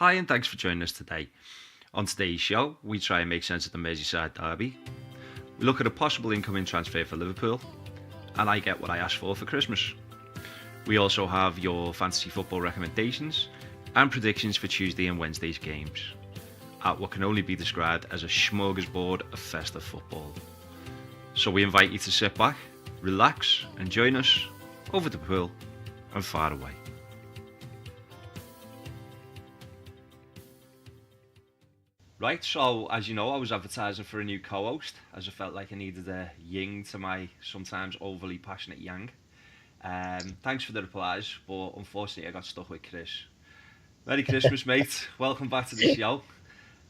Hi, and thanks for joining us today. On today's show, we try and make sense of the Merseyside derby. We look at a possible incoming transfer for Liverpool, and I get what I asked for Christmas. We also have your fantasy football recommendations and predictions for Tuesday and Wednesday's games, at what can only be described as a smorgasbord of festive football. So we invite you to sit back, relax, and join us over the pool and far away. Right, so as you know, I was advertising for a new co-host, as I felt like I needed a yin to my sometimes overly passionate yang. Thanks for the replies, but unfortunately I got stuck with Chris. Merry Christmas, mate. Welcome back to the show.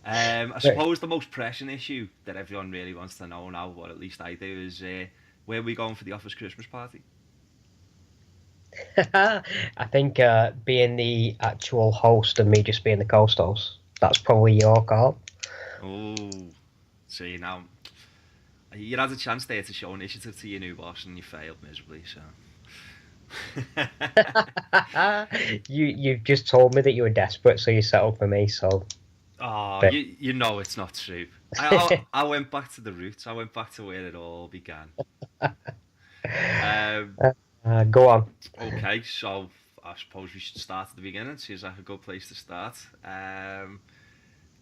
I suppose the most pressing issue that everyone really wants to know now, or at least I do, is where are we going for the office Christmas party? I think being the actual host and me just being the host, that's probably your call. Oh, see now, you had a chance there to show initiative to your new boss and you failed miserably, so... You've just told me that you were desperate, so you settled for me, so... Oh, you know it's not true. I went back to the roots. I went back to where it all began. Go on. Okay, so I suppose we should start at the beginning. Seems like a good place to start.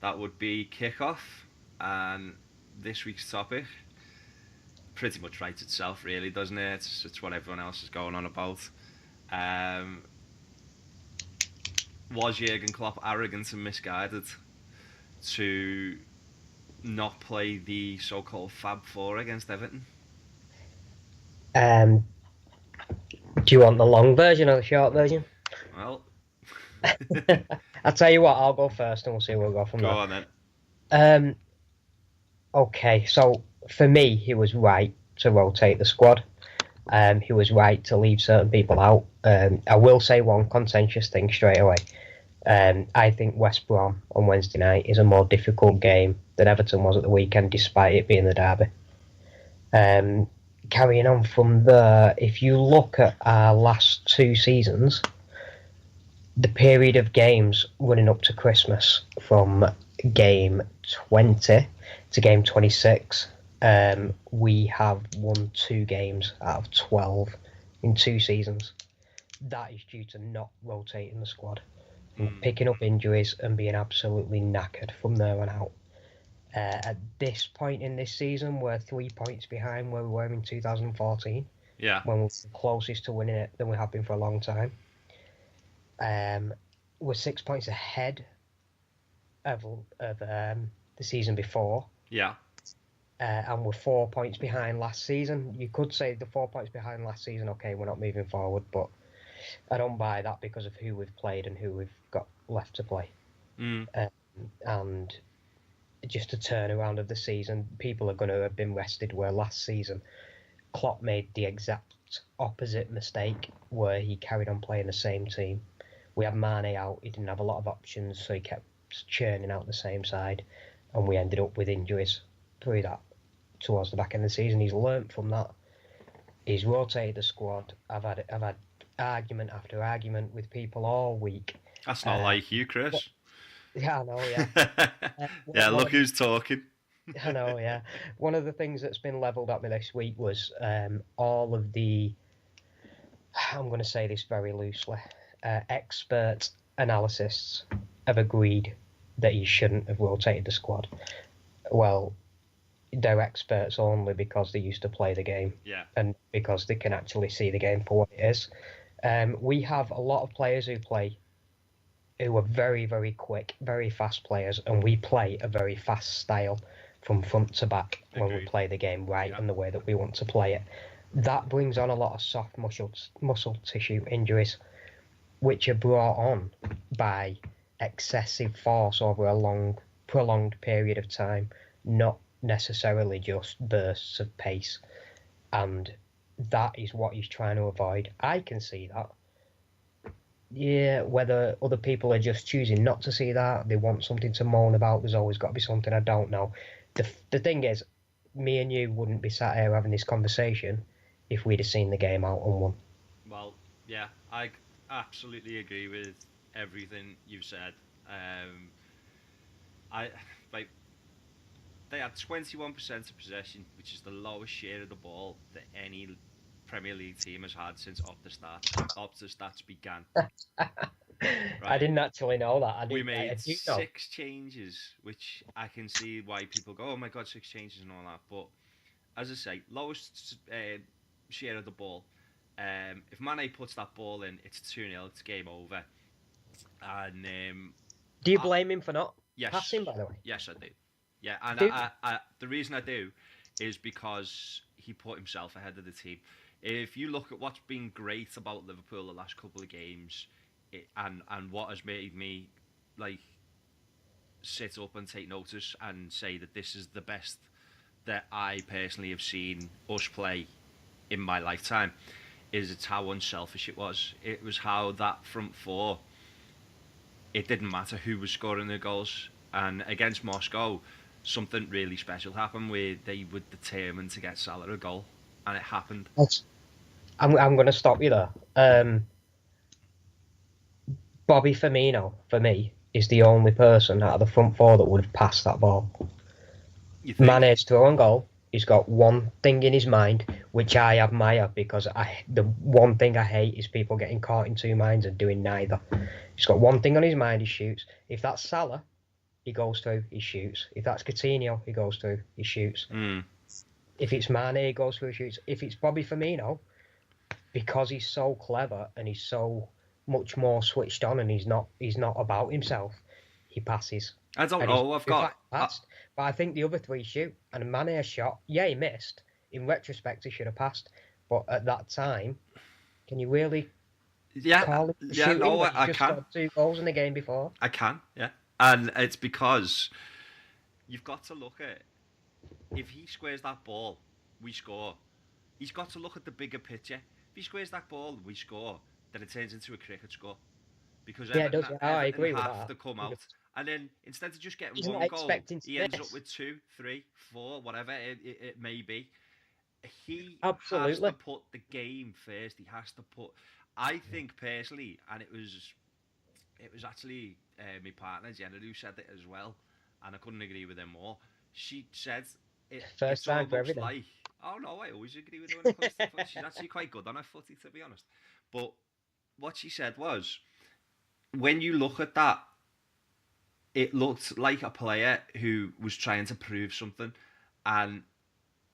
That would be kickoff, and this week's topic pretty much writes itself, really, doesn't it? It's what everyone else is going on about. Was Jurgen Klopp arrogant and misguided to not play the so-called Fab Four against Everton? Do you want the long version or the short version? Well, I'll tell you what, I'll go first and we'll see where we'll go from there. Go on then. Okay, so for me, he was right to rotate the squad. He was right to leave certain people out. I will say one contentious thing straight away. I think West Brom on Wednesday night is a more difficult game than Everton was at the weekend, despite it being the derby. Carrying on from there, if you look at our last two seasons, the period of games running up to Christmas from game 20 to game 26, we have won 2 games out of 12 in 2 seasons. That is due to not rotating the squad, and picking up injuries and being absolutely knackered from there on out. At this point in this season, we're 3 points behind where we were in 2014. Yeah. When we're closest to winning it than we have been for a long time. We're 6 points ahead of the season before. Yeah. And we're 4 points behind last season. You could say the 4 points behind last season, okay, we're not moving forward, but I don't buy that because of who we've played and who we've got left to play. And just a turnaround of the season, people are going to have been rested, where last season Klopp made the exact opposite mistake where he carried on playing the same team. We had Mane out, he didn't have a lot of options, so he kept churning out the same side, and we ended up with injuries through that towards the back end of the season. He's learnt from that. He's rotated the squad. I've had argument after argument with people all week. That's not like you, Chris. Yeah, I know, yeah. Yeah, look who's talking. I know, yeah. One of the things that's been levelled at me this week was all of the, I'm going to say this very loosely, expert analysts have agreed that he shouldn't have rotated the squad. Well, they're experts only because they used to play the game. Yeah. And because they can actually see the game for what it is. We have a lot of players who are very, very quick, very fast players, and we play a very fast style from front to back when we play the game right and the way that we want to play it. That brings on a lot of soft muscle tissue injuries, which are brought on by excessive force over a long, prolonged period of time, not necessarily just bursts of pace. And that is what he's trying to avoid. I can see that. Yeah, whether other people are just choosing not to see that, they want something to moan about, there's always got to be something, I don't know. The thing is, me and you wouldn't be sat here having this conversation if we'd have seen the game out and won. Well, yeah, I absolutely agree with everything you've said. I like they had 21% of possession, which is the lowest share of the ball that any Premier League team has had since Opta Stats began. I Right, didn't actually know that. we I made do know. 6 changes, which I can see why people go, "Oh my God, 6 changes and all that." But as I say, lowest share of the ball. If Mane puts that ball in, it's 2-0. It's game over. And Do you I, blame him for not yes, passing, by the way? yes, I do. Yeah, and Do the reason I do is because he put himself ahead of the team. If you look at what's been great about Liverpool the last couple of games, and what has made me like sit up and take notice and say that this is the best that I personally have seen us play in my lifetime, is it's how unselfish it was. It was how that front four, it didn't matter who was scoring the goals. And against Moscow, something really special happened where they were determined to get Salah a goal, and it happened. I'm going to stop you there. Bobby Firmino, for me, is the only person out of the front four that would have passed that ball. You think? Mane's through on goal. He's got one thing in his mind, which I admire, because the one thing I hate is people getting caught in two minds and doing neither. He's got one thing on his mind, he shoots. If that's Salah, he goes through, he shoots. If that's Coutinho, he goes through, he shoots. If it's Mane, he goes through, he shoots. If it's Bobby Firmino, because he's so clever and he's so much more switched on and he's not about himself, he passes. I don't know. I've got. Passed, but I think the other three shoot. And Mane shot. Yeah, he missed. In retrospect, he should have passed. But at that time, can you really call him shooting? No, When I just can. scored 2 goals in the game before. I can, yeah. And it's because you've got to look at, if he squares that ball, we score. He's got to look at the bigger picture. If he squares that ball, we score, then it turns into a cricket score. Because Yeah, it does. I agree with have that. to come out. And then instead of just getting He's one not goal, expecting to he ends miss. up with 2, 3, 4, whatever it may be. He Absolutely has to put the game first. He has to put. I think personally, and it was actually my partner Jenna who said it as well, and I couldn't agree with him more. She said First it's time for almost everything. like, oh no, I always agree with her when it comes to footy. She's actually quite good on her footy, to be honest. But what she said was, when you look at that, it looked like a player who was trying to prove something. And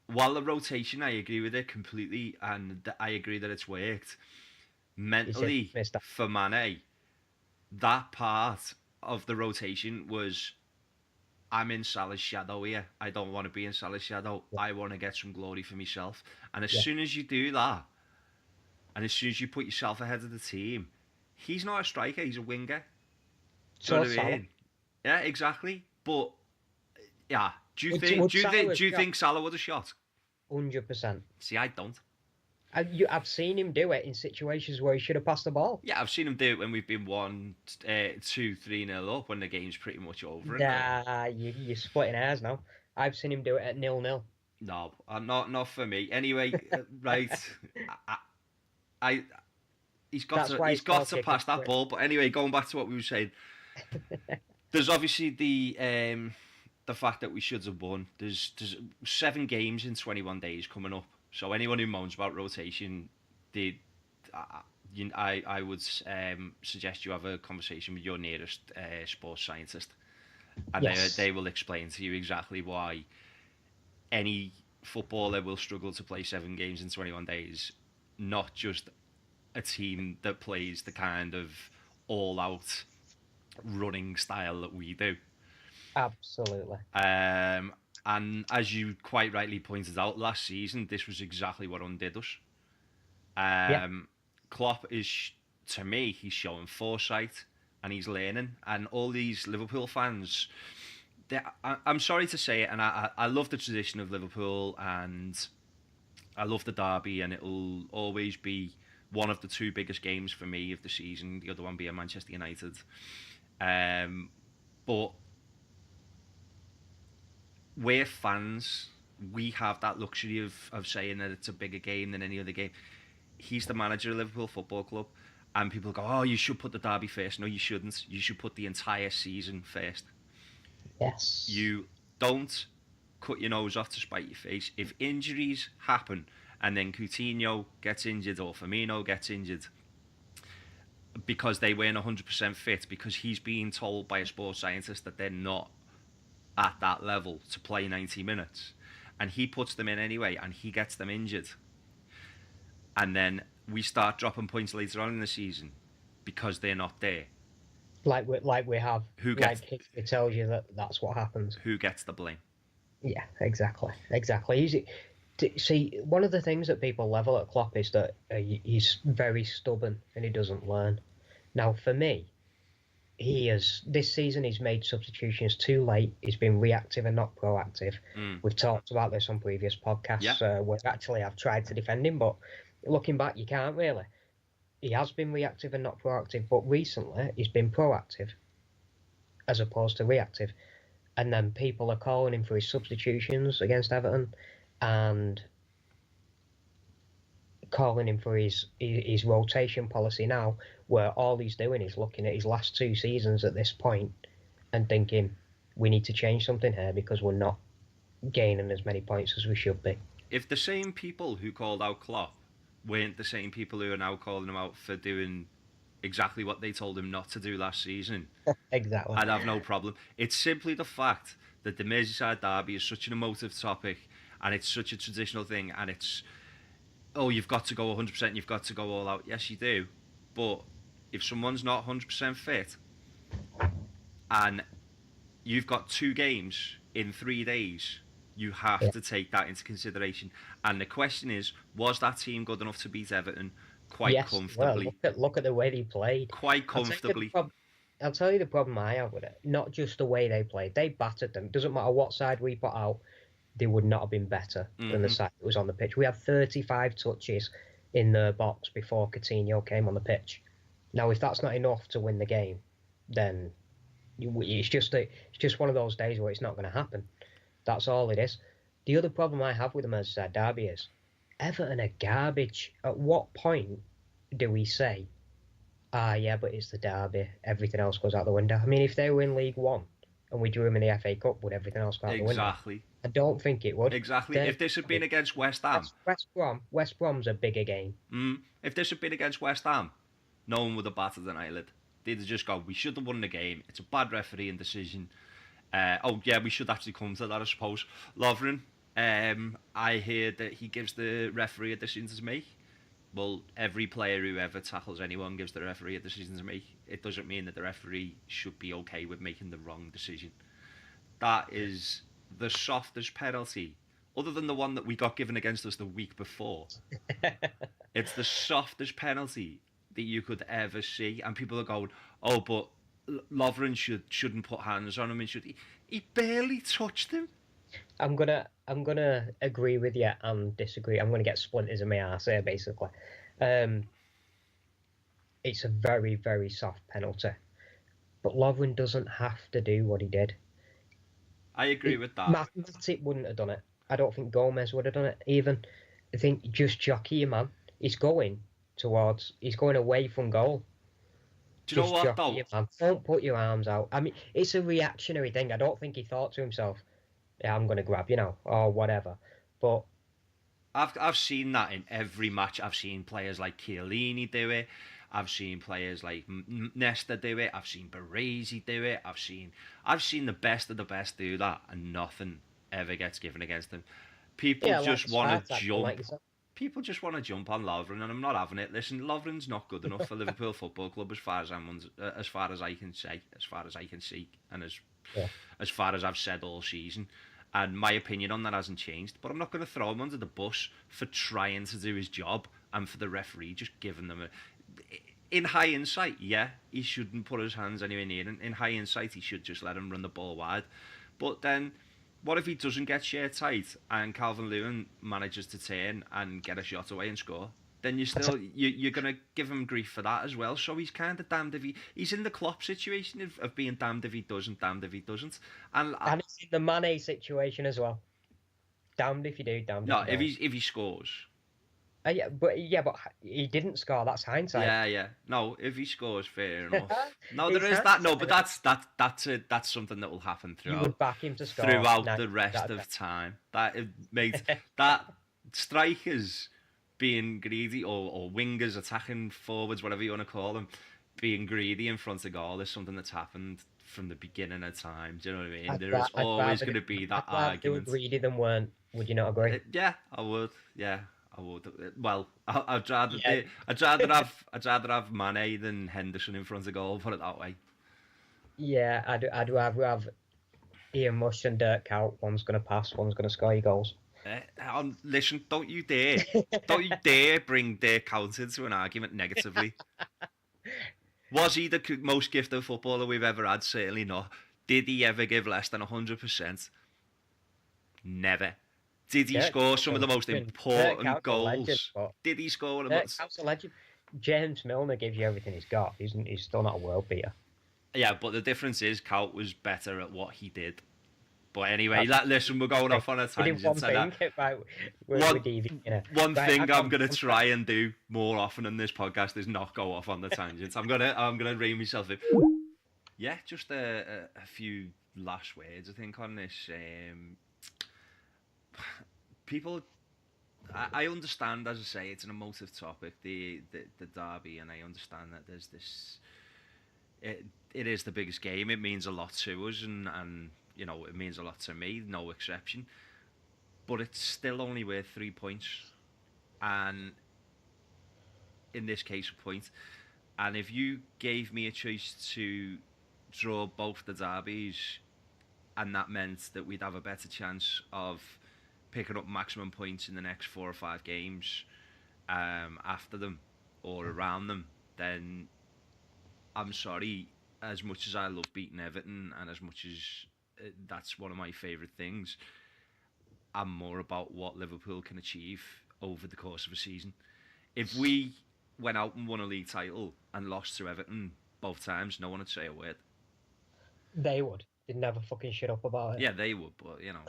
while the rotation, I agree with it completely, and I agree that it's worked. Mentally, for Mane, that part of the rotation was, I'm in Salah's shadow here. I don't want to be in Salah's shadow. I want to get some glory for myself. And as soon as you do that, and as soon as you put yourself ahead of the team, he's not a striker, he's a winger. Do you know what I mean? Yeah, exactly. But yeah, do you think Salah would have shot? 100%. See, I don't. I've seen him do it in situations where he should have passed the ball. Yeah, I've seen him do it when we've been 1, 2, 3-0 up, when the game's pretty much over. Nah, you're splitting hairs now. I've seen him do it at 0-0. No, not for me. Anyway, right. He's got to pass that ball. But anyway, going back to what we were saying, there's obviously the fact that we should have won. There's 7 games in 21 days coming up. So anyone who moans about rotation, I would suggest you have a conversation with your nearest sports scientist, and they will explain to you exactly why any footballer will struggle to play 7 games in 21 days, not just a team that plays the kind of all-out running style that we do. Absolutely. And as you quite rightly pointed out, last season, this was exactly what undid us. Klopp is, to me, he's showing foresight and he's learning. And all these Liverpool fans, I'm sorry to say it, and I love the tradition of Liverpool and I love the derby, and it'll always be one of the 2 biggest games for me of the season, the other one being Manchester United. But we're fans. We have that luxury of saying that it's a bigger game than any other game. He's the manager of Liverpool Football Club, And people go, oh, you should put the derby first. No, you shouldn't. You should put the entire season first. Yes. You don't cut your nose off to spite your face. If injuries happen and then Coutinho gets injured or Firmino gets injured because they weren't 100% fit, because he's being told by a sports scientist that they're not at that level to play 90 minutes, and he puts them in anyway and he gets them injured, and then we start dropping points later on in the season because they're not there. Like we have. Who gets? Like history tells you that's what happens. Who gets the blame? Yeah, exactly. See, one of the things that people level at Klopp is that he's very stubborn and he doesn't learn. Now, for me, this season he's made substitutions too late. He's been reactive and not proactive. We've talked about this on previous podcasts where actually I've tried to defend him, but looking back, you can't really. He has been reactive and not proactive, but recently he's been proactive as opposed to reactive. And then people are calling him for his substitutions against Everton and calling him for his rotation policy now, where all he's doing is looking at his last 2 seasons at this point and thinking, we need to change something here because we're not gaining as many points as we should be. If the same people who called out Klopp weren't the same people who are now calling him out for doing exactly what they told him not to do last season, exactly, I'd have no problem. It's simply the fact that the Merseyside derby is such an emotive topic and it's such a traditional thing, and it's, oh, you've got to go 100%, you've got to go all out. Yes, you do. But if someone's not 100% fit and you've got 2 games in 3 days, you have to take that into consideration. And the question is, was that team good enough to beat Everton quite comfortably? Well, look at the way they played. Quite comfortably. I'll tell you the problem I have with it. Not just the way they played. They battered them. Doesn't matter what side we put out, they would not have been better than the side that was on the pitch. We had 35 touches in the box before Coutinho came on the pitch. Now, if that's not enough to win the game, then it's just one of those days where it's not going to happen. That's all it is. The other problem I have with the Merseyside derby is Everton are garbage. At what point do we say, yeah, but it's the derby, everything else goes out the window? I mean, if they were in League One and we drew them in the FA Cup, would everything else go out the window? Exactly. I don't think it would. Exactly. If this had been against West Ham... West Brom's a bigger game. If this had been against West Ham, no one would have batted an eyelid. They'd have just gone, we should have won the game. It's a bad refereeing decision. We should actually come to that, I suppose. Lovren, I heard that he gives the referee a decision to make. Well, every player who ever tackles anyone gives the referee a decision to make. It doesn't mean that the referee should be okay with making the wrong decision. That is the softest penalty, other than the one that we got given against us the week before. It's the softest penalty that you could ever see, and people are going, oh, but Lovren shouldn't put hands on him, and should he barely touched him. I'm gonna agree with you and disagree. I'm gonna get splinters in my arse here, basically. It's a very, very soft penalty, but Lovren doesn't have to do what he did. I agree with that. Matip wouldn't have done it. I don't think Gomez would have done it even. I think just jockey your man. He's going away from goal. Do you know what, though? Don't put your arms out. I mean, it's a reactionary thing. I don't think he thought to himself, yeah, I'm going to grab you now, or whatever. But I've seen that in every match. I've seen players like Chiellini do it. I've seen players like Nesta do it. I've seen Baresi do it. I've seen the best of the best do that, and nothing ever gets given against them. People just want to jump. People just want to jump on Lovren, and I'm not having it. Listen, Lovren's not good enough for Liverpool Football Club as far as I can see, and as far as I've said all season. And my opinion on that hasn't changed. But I'm not going to throw him under the bus for trying to do his job and for the referee just giving them a... In hindsight, yeah, he shouldn't put his hands anywhere near him. In hindsight, he should just let him run the ball wide. But then, what if he doesn't get share tight and Calvert-Lewin manages to turn and get a shot away and score? Then you're going to give him grief for that as well. So he's kind of damned if he's in the Klopp situation of being damned if he does and damned if he doesn't. And it's in the Mane situation as well. Damned if you do, damned if you don't. If he scores, But he didn't score. That's hindsight. Yeah. No, if he scores, fair enough. No, there It's is that. No, but hindsight. that's something that will happen You would back him to score throughout the 90 rest out of of time. That it makes that strikers being greedy or wingers attacking forwards, whatever you want to call them, being greedy in front of goal is something that's happened from the beginning of time. Do you know what I mean? There is always going to be I'd that rather they were argument. greedy than weren't. Would you not agree? Yeah, I would. Yeah, I would. Well, I'd rather Yeah. I'd rather have Mane than Henderson in front of goal. Put it that way. Yeah, I'd rather have Ian Mush and Dirk Kuyt. One's going to pass, one's going to score your goals. Listen, don't you dare bring Dirk Kuyt into an argument negatively. Was he the most gifted footballer we've ever had? Certainly not. Did he ever give less than 100%? Never. Did he score some of the most important goals? Did he score one of Dirk Kuyt's a legend. James Milner gives you everything he's got. He's still not a world beater. Yeah, but the difference is Kuyt was better at what he did. But anyway, listen, we're going off on a tangent. One thing I'm going to try and do more often in this podcast is not go off on the tangents. I'm gonna rein myself in. Yeah, just a few last words I think on this. People, I understand, as I say, it's an emotive topic, the derby, and I understand that there's this. It is the biggest game. It means a lot to us, and you know, it means a lot to me, no exception. But it's still only worth 3 points, and in this case, a point. And if you gave me a choice to draw both the derbies, and that meant that we'd have a better chance of picking up maximum points in the next 4 or 5 games after them or around them, then I'm sorry. As much as I love beating Everton, and as much as that's one of my favourite things, I'm more about what Liverpool can achieve over the course of a season. If we went out and won a league title and lost to Everton both times, no one would say a word. They would. They'd never fucking shut up about it. Yeah, they would, but you know,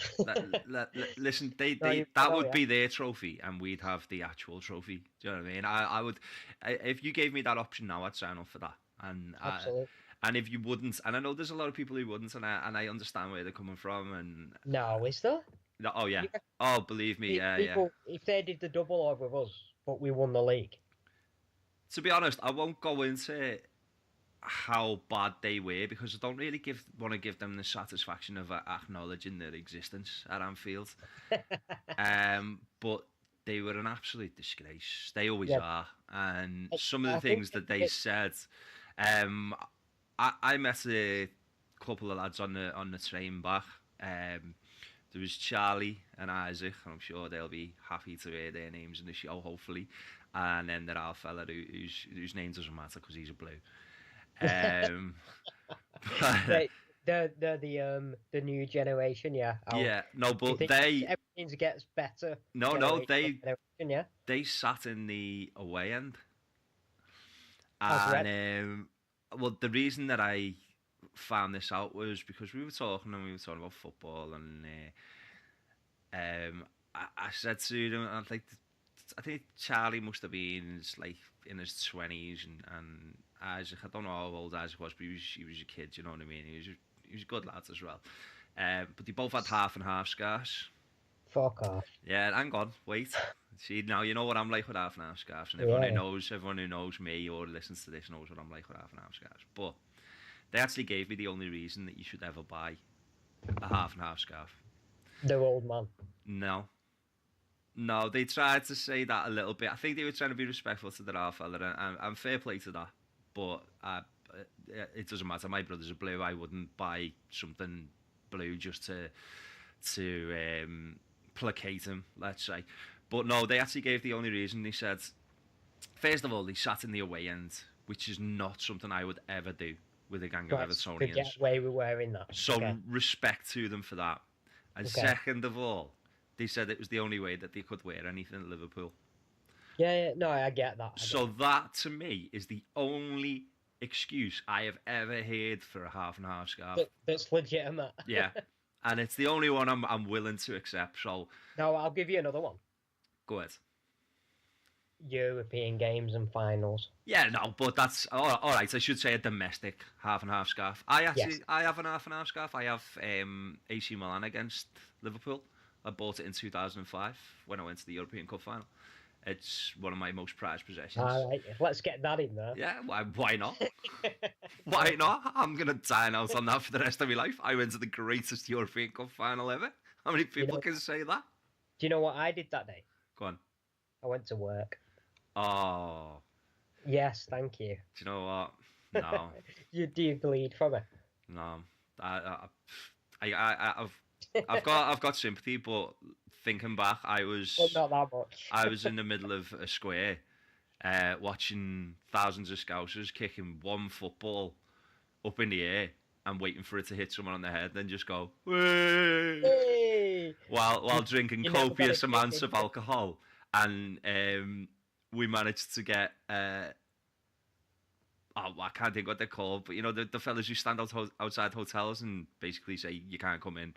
listen, that would be their trophy, and we'd have the actual trophy. Do you know what I mean? I would, if you gave me that option now, I'd sign up for that. And absolutely. And if you wouldn't, and I know there's a lot of people who wouldn't, and I understand where they're coming from. And no, is there? No, oh yeah. Oh, believe me, people, if they did the double over us, but we won the league. To be honest, I won't go into how bad they were, because I don't really want to give them the satisfaction of acknowledging their existence at Anfield. But they were an absolute disgrace. They always are. And some of the things that they said, I met a couple of lads on the train back. There was Charlie and Isaac, and I'm sure they'll be happy to hear their names in the show, hopefully. And then there are a fella whose name doesn't matter because he's a blue. They're the new generation, yeah. Yeah, no, but everything gets better. No, they sat in the away end, and well, the reason that I found this out was because we were talking about football, and I said to them, I think Charlie must have been in his 20s, and Isaac, I don't know how old Isaac was, but he was a kid, you know what I mean? He was a good lad as well. But they both had half and half scarves. Fuck off. Yeah, hang on, wait. See, now you know what I'm like with half and half scarves, and everyone who knows me or listens to this knows what I'm like with half and half scarves. But they actually gave me the only reason that you should ever buy a half and half scarf. The old man. No, they tried to say that a little bit. I think they were trying to be respectful to their half fella, and fair play to that. But it doesn't matter. My brothers are blue. I wouldn't buy something blue just to placate him, let's say. But no, they actually gave the only reason. They said, first of all, they sat in the away end, which is not something I would ever do with a gang of Evertonians. To get away with wearing that. So respect to them for that. And second of all, they said it was the only way that they could wear anything at Liverpool. Yeah, no, I get that. That, to me, is the only excuse I have ever heard for a half and half scarf. That's legitimate. Yeah. And it's the only one I'm willing to accept. So no, I'll give you another one. Go ahead. European games and finals. Yeah, no, but that's all right. I should say a domestic half and half scarf. Yes. I have an half and half scarf. I have AC Milan against Liverpool. I bought it in 2005 when I went to the European Cup final. It's one of my most prized possessions. All right. Let's get that in there. Yeah, why not? Why not? I'm gonna dine out on that for the rest of my life. I went to the greatest European Cup final ever. How many people can say that? Do you know what I did that day? Go on. I went to work. Oh, Yes, thank you. do you know what? No, Do you bleed from it? no. I've I've got sympathy, but thinking back, Well, not that much. I was in the middle of a square, watching thousands of Scousers kicking one football up in the air and waiting for it to hit someone on the head, then just go "Way!" Hey! while drinking You never got copious a amounts kick of in. alcohol, and we managed to get. Oh, I can't think what they're called, but you know the fellas who stand outside hotels and basically say you can't come in.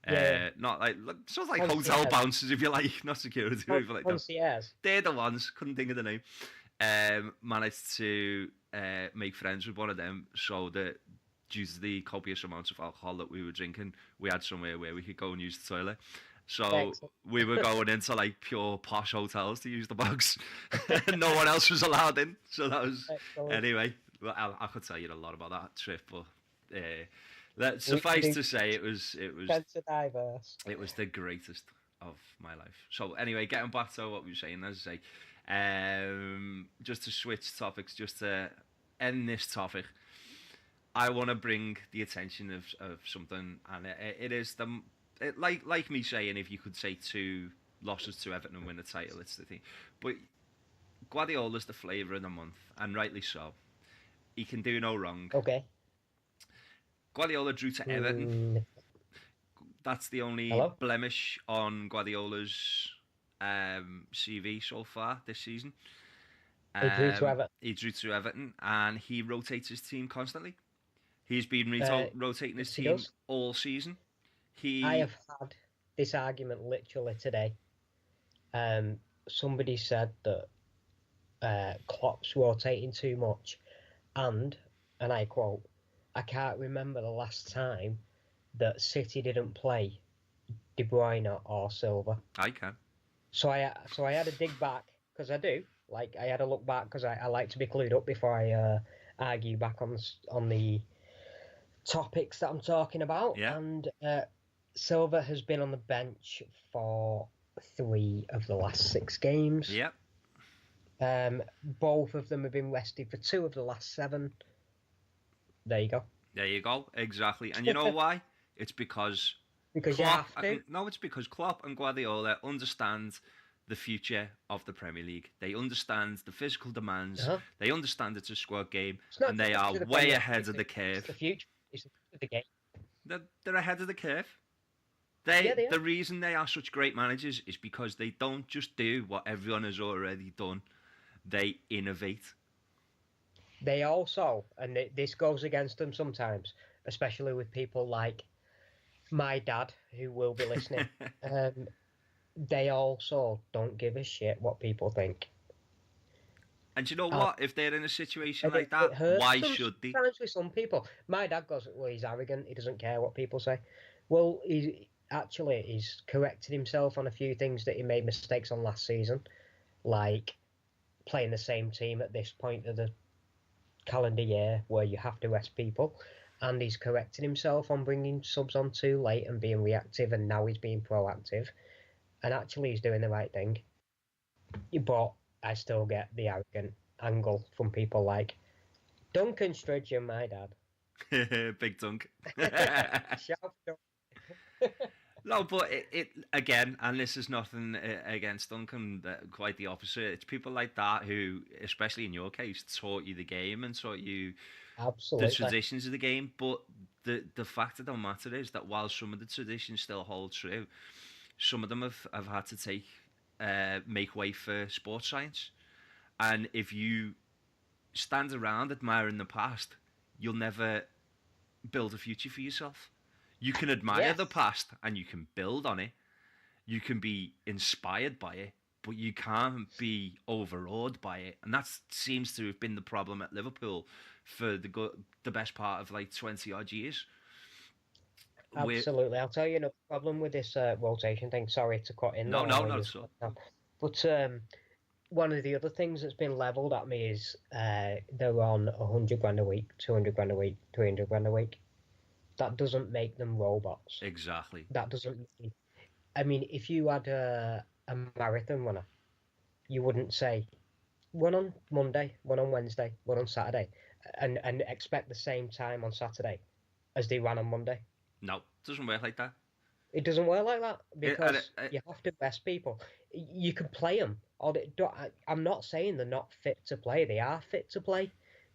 Yeah. Not like sort of like hotel Concierge. bouncers, if you like, not security, if you like. No. Concierge. They're the ones. Couldn't think of the name. Managed to make friends with one of them, so that due to the copious amounts of alcohol that we were drinking, we had somewhere where we could go and use the toilet. So Excellent. we were going into like pure posh hotels to use the box. No one else was allowed in. So that was Excellent. anyway. Well, I could tell you a lot about that trip, but We suffice do to say, it was Spencer diverse. it was the greatest of my life. So anyway, getting back to what we were saying, as I say, just to switch topics, just to end this topic, I want to bring the attention of something, and it is like me saying, if you could say two losses to Everton and win the title, it's the thing. But Guardiola's the flavour of the month, and rightly so. He can do no wrong. Okay. Guardiola drew to Everton. Mm, That's the only hello? blemish on Guardiola's CV so far this season. He drew to Everton. He drew to Everton, and he rotates his team constantly. He's been rotating his He team does. all season. I have had this argument literally today. Somebody said that Klopp's rotating too much, and I quote, I can't remember the last time that City didn't play De Bruyne or Silva. I can. So I had to dig back, because I do. Like, I had to look back, because I like to be clued up before I argue back on the topics that I'm talking about. Yeah. And Silva has been on the bench for 3 of the last 6 games. Yep. Both of them have been rested for 2 of the last 7. There you go. There you go. Exactly. And you know why? It's because Because you Klopp. have to. No, it's because Klopp and Guardiola understand the future of the Premier League. They understand the physical demands. Uh-huh. They understand it's a squad game, It's not and they just are the way Premier ahead League, of the It's the curve. future. It's the future of the game. They're ahead of the curve. Yeah, they are. The reason they are such great managers is because they don't just do what everyone has already done. They innovate. They also, and this goes against them sometimes, especially with people like my dad, who will be listening. They also don't give a shit what people think. And you know what? If they're in a situation And like it that, hurts why them should they? sometimes with some people. My dad goes, well, he's arrogant. He doesn't care what people say. Well, he's corrected himself on a few things that he made mistakes on last season, like playing the same team at this point of the calendar year where you have to rest people. And he's corrected himself on bringing subs on too late and being reactive, and now he's being proactive. And actually, he's doing the right thing. But I still get the arrogant angle from people like Duncan Stridgen, my dad. Big dunk. Shout out. No, but it again, and this is nothing against Duncan. Quite the opposite. It's people like that who, especially in your case, taught you the game and taught you Absolutely. the traditions of the game. But the fact of the matter is that while some of the traditions still hold true, some of them have had to make way for sports science. And if you stand around admiring the past, you'll never build a future for yourself. You can admire the past and you can build on it. You can be inspired by it, but you can't be overawed by it, and that seems to have been the problem at Liverpool for the best part of like 20 odd years. Absolutely. I'll tell you another problem with this rotation thing. Sorry to cut in. No, Though, no, not at all. But one of the other things that's been levelled at me is they're on 100 grand a week, 200 grand a week, 300 grand a week. That doesn't make them robots. Exactly. That doesn't mean. I mean, if you had a marathon runner, you wouldn't say one on Monday, one on Wednesday, one on Saturday, and expect the same time on Saturday as they ran on Monday. No, it doesn't work like that. It doesn't work like that because you have to best people. You can play them. I'm not saying they're not fit to play. They are fit to play,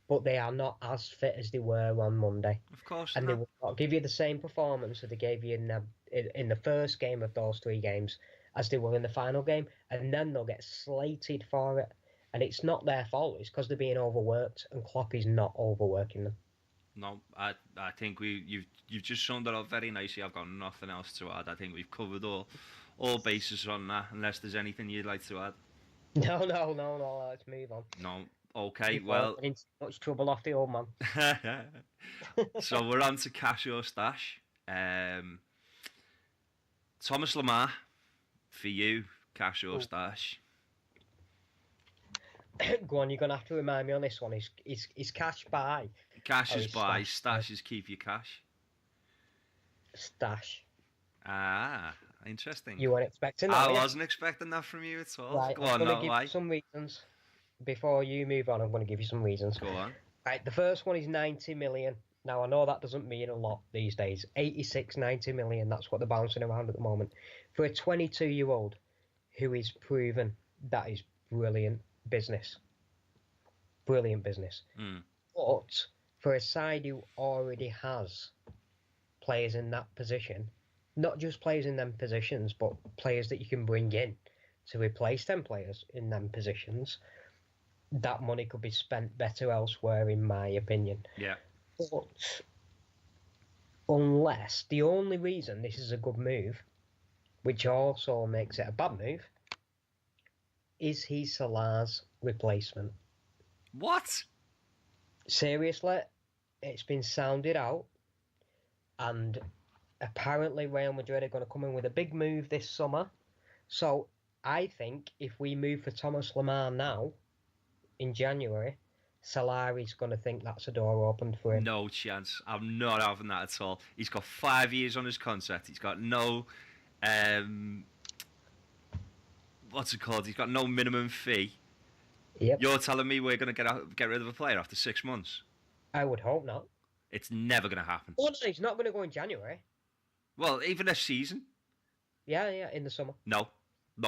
but they are not as fit as they were on Monday. Of course, and they will not give you the same performance that they gave you in the first game of those 3 games as they were in the final game, and then they'll get slated for it. And it's not their fault. It's because they're being overworked, and Klopp is not overworking them. No, I think you've just summed it up very nicely. I've got nothing else to add. I think we've covered all bases on that. Unless there's anything you'd like to add. No. Let's move on. No. Okay. Before well, in too much trouble off the old man. So we're on to cash or stash. Thomas Lemar, for you, cash or stash? Go on, you're going to have to remind me on this one. Is cash buy? Cash is buy, stash is keep your cash. Stash. Ah, interesting. You weren't expecting that, I wasn't expecting that from you at all. Right, Go on, I'm going to give why? you some reasons. Before you move on, I'm going to give you some reasons. Go on. Right, the first one is 90 million. Now, I know that doesn't mean a lot these days. 86, 90 million, that's what they're bouncing around at the moment. For a 22-year-old who is proven, that is brilliant business. Brilliant business. But for a side who already has players in that position, not just players in them positions, but players that you can bring in to replace them players in them positions, that money could be spent better elsewhere, in my opinion. Yeah. But unless the only reason this is a good move, which also makes it a bad move, is he Salah's replacement? What? Seriously, it's been sounded out, and apparently Real Madrid are going to come in with a big move this summer. So I think if we move for Thomas Lemar now, in January, Salah is going to think that's a door opened for him. No chance. I'm not having that at all. He's got 5 years on his contract. He's got no... what's it called? He's got no minimum fee. Yep. You're telling me we're going to get rid of a player after 6 months? I would hope not. It's never going to happen. Oh, no, he's not going to go in January. Well, even this season? Yeah, in the summer. No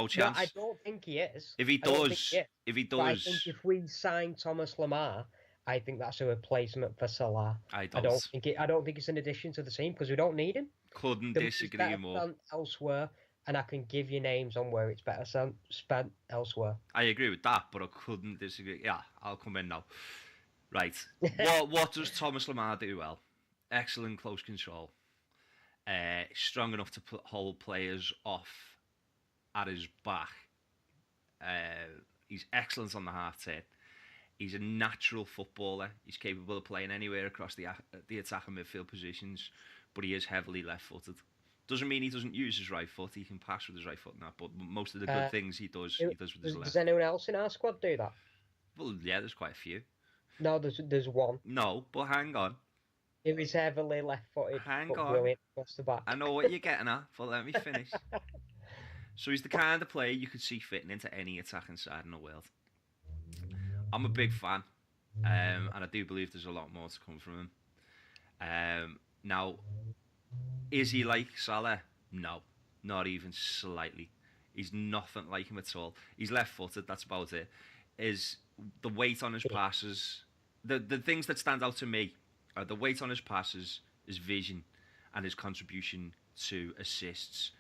chance. No, I don't think he is. If he does... But I think if we sign Thomas Lemar, I think that's a replacement for Salah. I don't think it's an addition to the team because we don't need him. Couldn't disagree more. Elsewhere, and I can give you names on where it's better spent elsewhere. I agree with that, but I couldn't disagree. Yeah, I'll come in now. Right. What does Thomas Lemar do well? Excellent close control. Strong enough to hold players off at his back. He's excellent on the half turn. He's a natural footballer. He's capable of playing anywhere across the attack and midfield positions, but he is heavily left-footed. Doesn't mean he doesn't use his right foot. He can pass with his right foot and that, but most of the good things he does with his left. Does anyone else in our squad do that? Well, yeah, there's quite a few. No, there's one. No, but hang on. He was heavily left-footed. Hang on. Brilliant across the back. I know what you're getting at, but let me finish. So he's the kind of player you could see fitting into any attacking side in the world. I'm a big fan, and I do believe there's a lot more to come from him. Now, is he like Salah? No, not even slightly. He's nothing like him at all. He's left-footed, that's about it. Is the weight on his passes... The things that stand out to me are the weight on his passes, his vision, and his contribution to assists.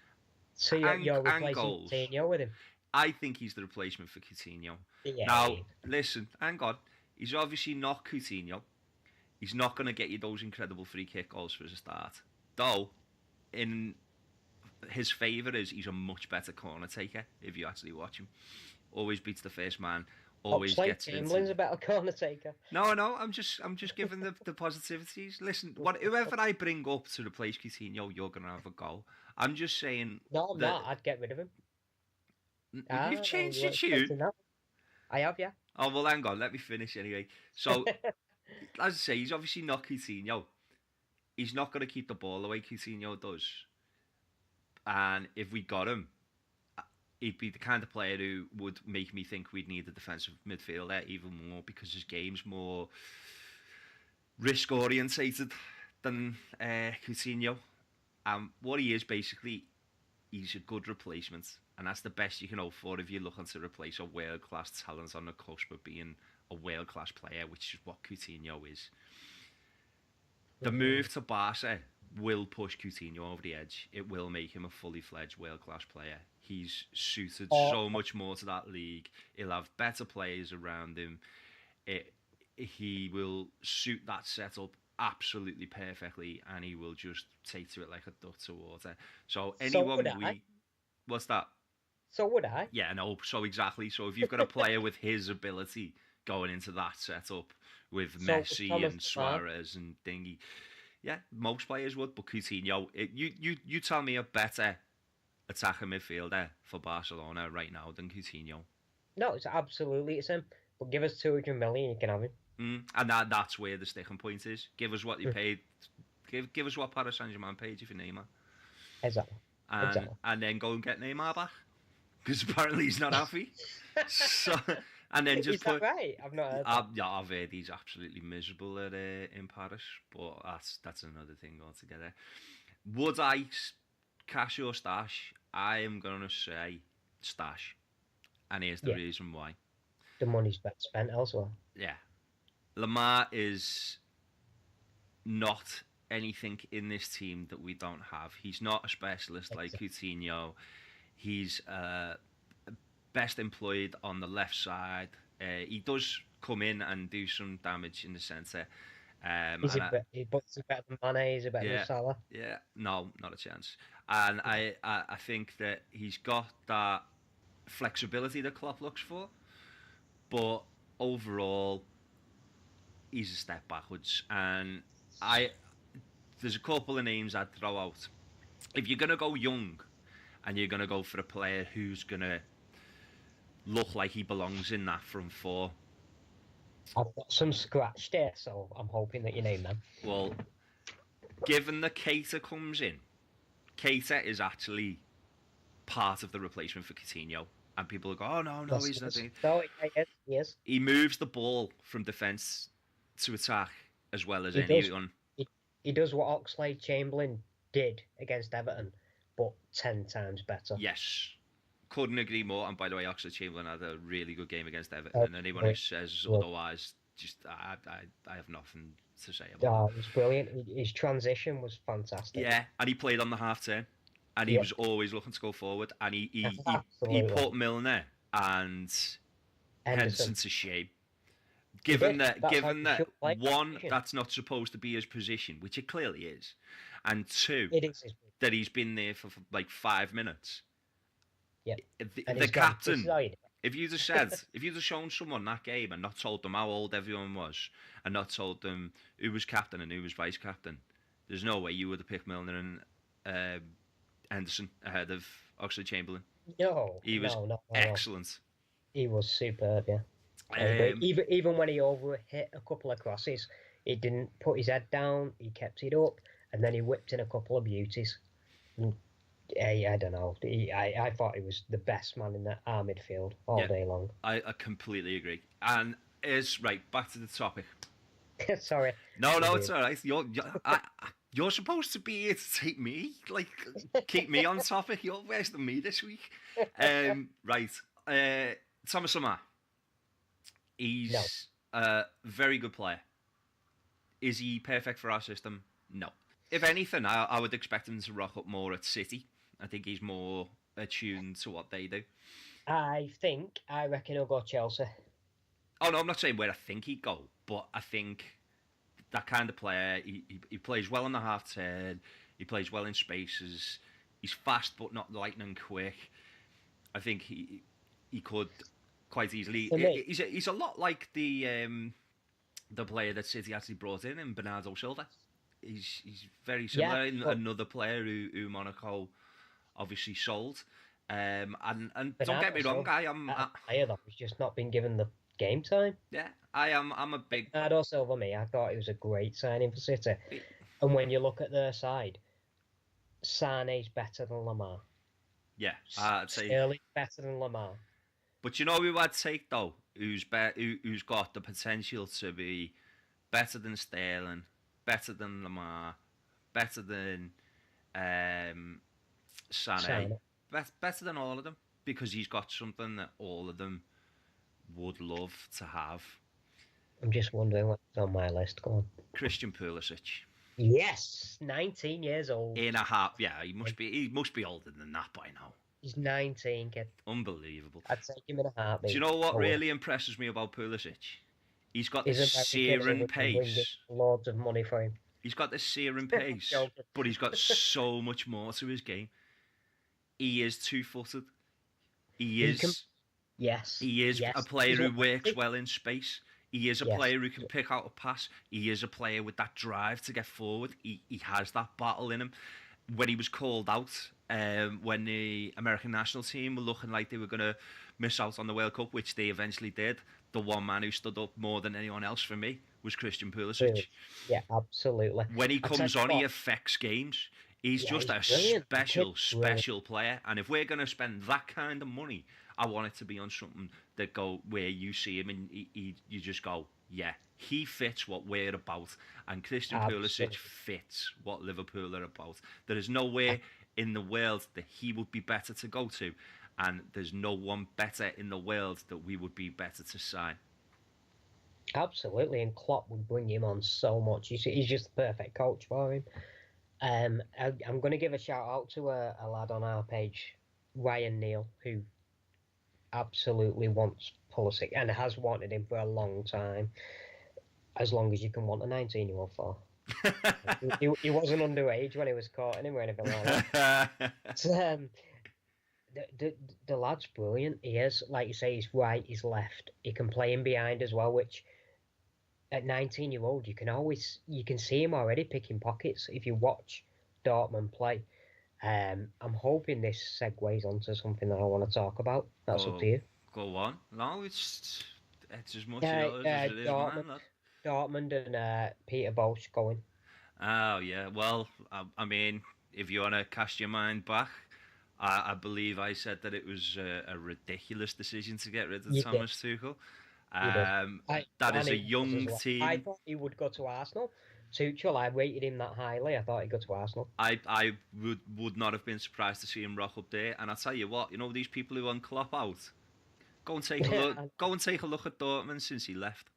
So you're replacing Coutinho with him? I think he's the replacement for Coutinho. Yeah. Now, listen, hang on. He's obviously not Coutinho. He's not going to get you those incredible free kick goals for a start. Though, in his favour is he's a much better corner taker if you actually watch him. Always beats the first man. Always gets Chamberlain's a better corner taker. No, I'm just giving the positivities. Listen, whoever I bring up to replace Coutinho, you're gonna have a go. I'm just saying. No, I'm not. I'd get rid of him. You've changed your tune. I have, yeah. Oh well, hang on. Let me finish anyway. So, as I say, he's obviously not Coutinho. He's not going to keep the ball the way Coutinho does. And if we got him, he'd be the kind of player who would make me think we'd need a defensive midfielder even more, because his game's more risk orientated than Coutinho. What he is basically, he's a good replacement, and that's the best you can hope for if you're looking to replace a world class talent on the cusp of being a world class player, which is what Coutinho is. The move to Barca will push Coutinho over the edge. It will make him a fully fledged world class player. He's suited so much more to that league. He'll have better players around him. He will suit that setup absolutely perfectly, and he will just take to it like a duck to water. So anyone what's that? So would I? Yeah, no. So exactly. So if you've got a player with his ability going into that setup with Messi and Suarez and Dingy, yeah, most players would. But Coutinho, you tell me a better attacker midfielder for Barcelona right now than Coutinho? No, it's him. But give us 200 million, you can have him. And that's where the sticking point is. Give us what you paid. Give us what Paris Saint-Germain paid you for Neymar. Exactly. And then go and get Neymar back, because apparently he's not happy. So, and then just is that right? I've not heard that. Yeah, I've heard he's absolutely miserable in Paris, but that's another thing altogether. Would I cash or stash? I am gonna say stash, and here's the reason why. The money's better spent elsewhere. Yeah, Lemar is not anything in this team that we don't have. He's not a specialist like Coutinho. He's best employed on the left side. He does come in and do some damage in the centre. He's better than Mane, he's better than Salah. Yeah, no, not a chance. And I think that he's got that flexibility that Klopp looks for, but overall, he's a step backwards. And there's a couple of names I'd throw out. If you're going to go young, and you're going to go for a player who's going to look like he belongs in that front four. I've got some scratched there, so I'm hoping that you name them. Well, given that Keita comes in, Keita is actually part of the replacement for Coutinho. And people go, oh, no, he's not doing it. No, he is. He moves the ball from defence to attack as well as anyone. He does what Oxlade-Chamberlain did against Everton, but 10 times better. Yes. Couldn't agree more. And by the way, Oxlade-Chamberlain had a really good game against Everton. And anyone who says otherwise, just I have nothing to say about it. It was brilliant. His transition was fantastic. Yeah, and he played on the half turn. And he was always looking to go forward. And he put Milner and Henderson to shame. Given that one, that's not supposed to be his position, which it clearly is, and two, that he's been there for like 5 minutes. Yeah, the captain. If you'd have shown someone that game and not told them how old everyone was, and not told them who was captain and who was vice captain, there's no way you would have picked Milner and Henderson ahead of Oxlade-Chamberlain. No, he was excellent. He was superb, yeah. Even when he overhit a couple of crosses, he didn't put his head down. He kept it up, and then he whipped in a couple of beauties. I don't know. I thought he was the best man in our midfield all day long. I completely agree. And back to the topic. Sorry. No, it's all right. You're supposed to be here to take me, keep me on topic. You're worse than me this week. Thomas Lemar. He's a very good player. Is he perfect for our system? No. If anything, I would expect him to rock up more at City. I think he's more attuned to what they do. I reckon he'll go Chelsea. Oh, no, I'm not saying where I think he'd go, but I think that kind of player, he plays well on the half turn, he plays well in spaces, He's fast, but not lightning quick. I think he could quite easily. For me, He's a lot like the player that City actually brought in Bernardo Silva. He's very similar. yeah, but Another player who Monaco obviously sold. And don't get Bernardo me wrong, Silva, a player that was just not been given the game time. I'm a big. Bernardo Silva, I thought it was a great signing for City. And when you look at their side, Sane's better than Lemar. Yeah, I'd say. Sterling's better than Lemar. But you know who I'd take though, who's got the potential to be better than Sterling, better than Lemar, better than Sané, better than all of them, because he's got something that all of them would love to have. I'm just wondering what's on my list. Go on. Christian Pulisic. Yes, 19 years old. In a half, yeah, he must be older than that by now. He's 19, kid. Unbelievable. I'd take him in a heartbeat. Do you know what really impresses me about Pulisic? He's got this searing pace. Loads of money for him. He's got this searing pace, but he's got so much more to his game. He is two-footed. He is a player who works well in space. He is a player who can pick out a pass. He is a player with that drive to get forward. He has that battle in him. When he was called out, when the American national team were looking like they were going to miss out on the World Cup, which they eventually did, the one man who stood up more than anyone else for me was Christian Pulisic. Really? Yeah, absolutely. When he comes on, he affects games. He's just a special player. And if we're going to spend that kind of money, I want it to be on something that where you see him and you just go, yeah, he fits what we're about. And Christian Pulisic fits what Liverpool are about. There is nowhere in the world that he would be better to go to. And there's no one better in the world that we would be better to sign. Absolutely, and Klopp would bring him on so much. You see, he's just the perfect coach for him. I'm going to give a shout out to a lad on our page, Ryan Neal, who absolutely wants Pulisic and has wanted him for a long time, as long as you can want a 19-year-old for. he wasn't underage when he was courting him or anything like that. The lad's brilliant. He is, like you say, he's right, he's left. He can play in behind as well, which at 19-year-old you can see him already picking pockets if you watch Dortmund play. I'm hoping this segues onto something that I want to talk about. That's up to you. Go on. No, it's as much as it is, man. Dortmund and Peter Bosz going. Oh yeah. Well, I mean, if you want to cast your mind back, I believe I said that it was a ridiculous decision to get rid of Thomas Tuchel. That is a young team. I thought he would go to Arsenal. Tuchel, I rated him that highly. I thought he'd go to Arsenal. I would not have been surprised to see him rock up there. And I'll tell you what, these people who want Klopp out, go and take a look. Go and take a look at Dortmund since he left.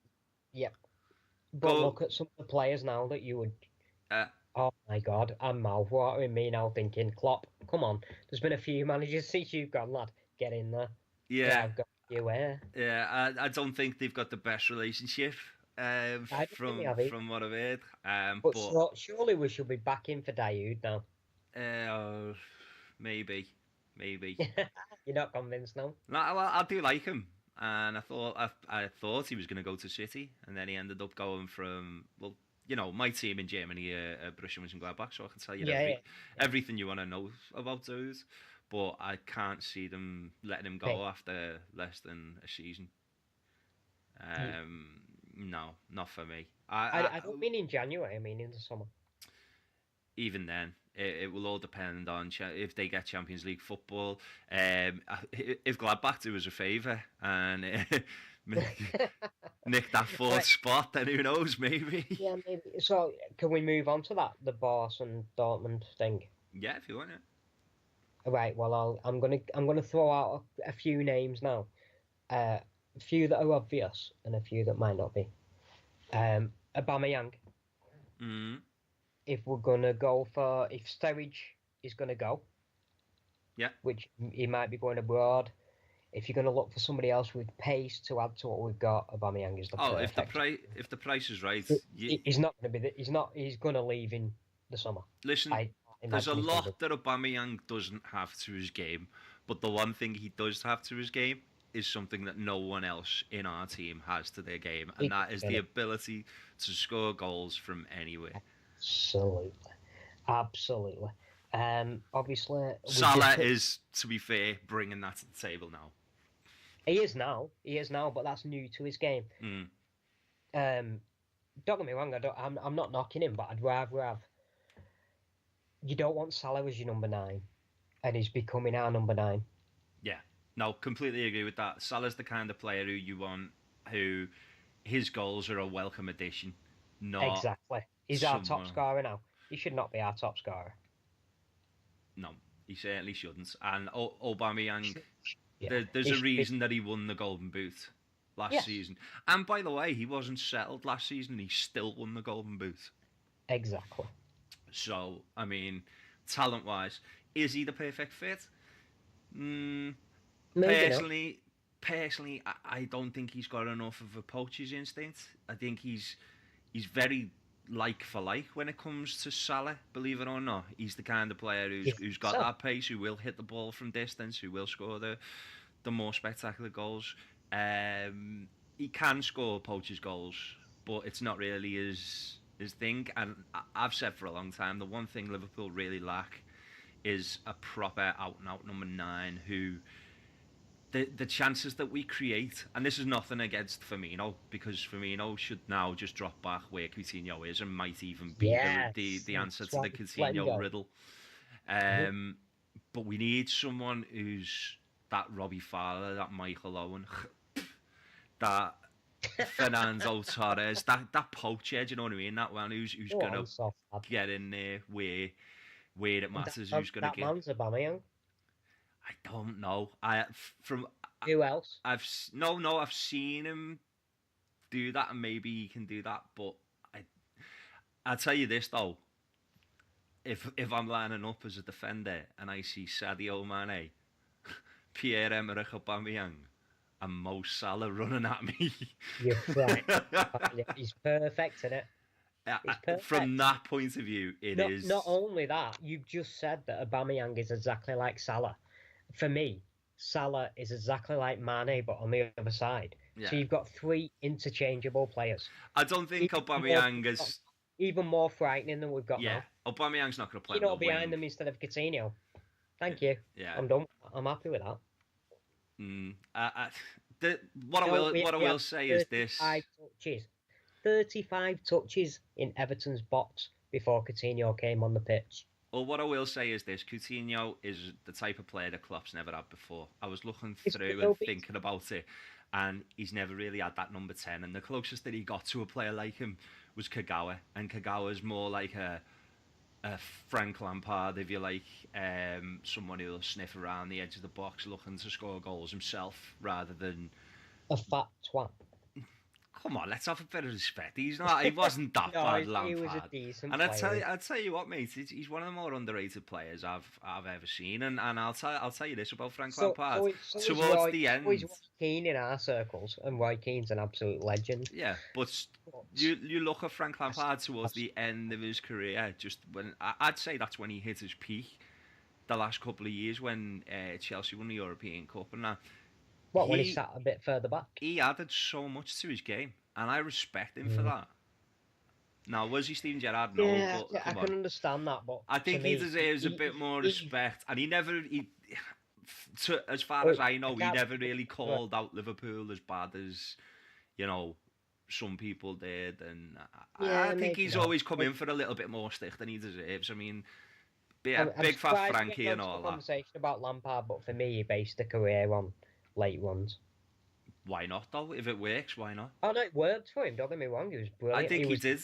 Yep. But look at some of the players now that you would. Oh my God, I'm mouth-watering me now thinking, Klopp, come on. There's been a few managers since you've gone, lad. Get in there. Yeah. I've got you where. Yeah, I don't think they've got the best relationship from what I've heard. But surely we should be back in for Dayoud now. Maybe. You're not convinced now? No, well, I do like him. And I thought he was going to go to City, and then he ended up going from, well, my team in Germany, Borussia Mönchengladbach, so I can tell you everything you want to know about those. But I can't see them letting him go after less than a season. No, not for me. I don't mean in January, I mean in the summer. Even then, it will all depend on if they get Champions League football. If Gladbach do us a favour and nick that fourth spot, then who knows, maybe. Yeah, maybe. So, can we move on to that, the Bosz and Dortmund thing? Yeah, if you want it. Right. Well, I'm gonna throw out a few names now, a few that are obvious and a few that might not be. Aubameyang. Mm. If we're gonna go for if Sturridge is gonna go, yeah, which he might be going abroad. If you're gonna look for somebody else with pace to add to what we've got, Aubameyang is the perfect. if the price is right, he's not gonna be. He's gonna leave in the summer. Listen, There's a imagine he's lot that Aubameyang doesn't have to his game, but the one thing he does have to his game is something that no one else in our team has to their game, and that is the ability to score goals from anywhere. Absolutely. Obviously, Salah is, to be fair, bringing that to the table now. He is now, but that's new to his game. Don't get me wrong, I'm not knocking him, but I'd rather have. You don't want Salah as your number 9, and he's becoming our number 9. Yeah, no, completely agree with that. Salah's the kind of player who you want, who his goals are a welcome addition. Not exactly. He's our top scorer now. He should not be our top scorer. No, he certainly shouldn't. And Aubameyang, there's a reason that he won the Golden Boot last season. And by the way, he wasn't settled last season. He still won the Golden Boot. Exactly. So, I mean, talent-wise, is he the perfect fit? Personally, I don't think he's got enough of a poacher's instinct. I think he's very like for like when it comes to Salah, believe it or not. He's the kind of player who's got that pace, who will hit the ball from distance, who will score the more spectacular goals. He can score poacher's goals, but it's not really his thing. And I've said for a long time, the one thing Liverpool really lack is a proper out-and-out number 9 who... The chances that we create, and this is nothing against Firmino, because Firmino should now just drop back where Coutinho is and might even be the answer to the Coutinho riddle. But we need someone who's that Robbie Fowler, that Michael Owen, that Fernando Torres, that poacher, do you know what I mean? That one who's going to get in there where it matters, who's going to get... That man's Aubameyang. I don't know. Who else? I've seen him do that, and maybe he can do that. But I'll tell you this though: if I'm lining up as a defender and I see Sadio Mane, Pierre-Emerick Aubameyang, and Mo Salah running at me, you're right. He's perfect, isn't it? From that point of view, it is. Not only that, you've just said that Aubameyang is exactly like Salah. For me, Salah is exactly like Mane, but on the other side. Yeah. So you've got 3 interchangeable players. I don't think Aubameyang is... Even more frightening than we've got now. Aubameyang's not going to play behind them instead of Coutinho. Thank you. Yeah. I'm done. I'm happy with that. What I will say is this. 35 touches in Everton's box before Coutinho came on the pitch. Well, what I will say is this. Coutinho is the type of player that Klopp's never had before. I was looking through and thinking about it, and he's never really had that number 10. And the closest that he got to a player like him was Kagawa. And Kagawa's more like a Frank Lampard, if you like, someone who'll sniff around the edge of the box looking to score goals himself rather than... a fat twat. Come on, let's have a bit of respect. He wasn't that bad, Lampard. He was a decent player. I'll tell you what, mate. He's one of the more underrated players I've ever seen. And I'll tell you this about Frank Lampard. Towards the end, he's Roy Keane in our circles, and Roy Keane's an absolute legend. Yeah, but you look at Frank Lampard towards the end of his career. Just when I'd say that's when he hit his peak. The last couple of years when Chelsea won the European Cup and that. When he sat a bit further back? He added so much to his game, and I respect him for that. Now, was he Steven Gerrard? No, but I can understand that, but I think he deserves a bit more respect. And as far as I know, he never really called out Liverpool as bad as, some people did. And I think he's always come in for a little bit more stick than he deserves. I mean, big fat Frankie and all that. Conversation about Lampard, but for me, he based a career on late ones. Why not, though? If it works, why not? Oh, no, it worked for him. Don't get me wrong. He was brilliant. I think he did.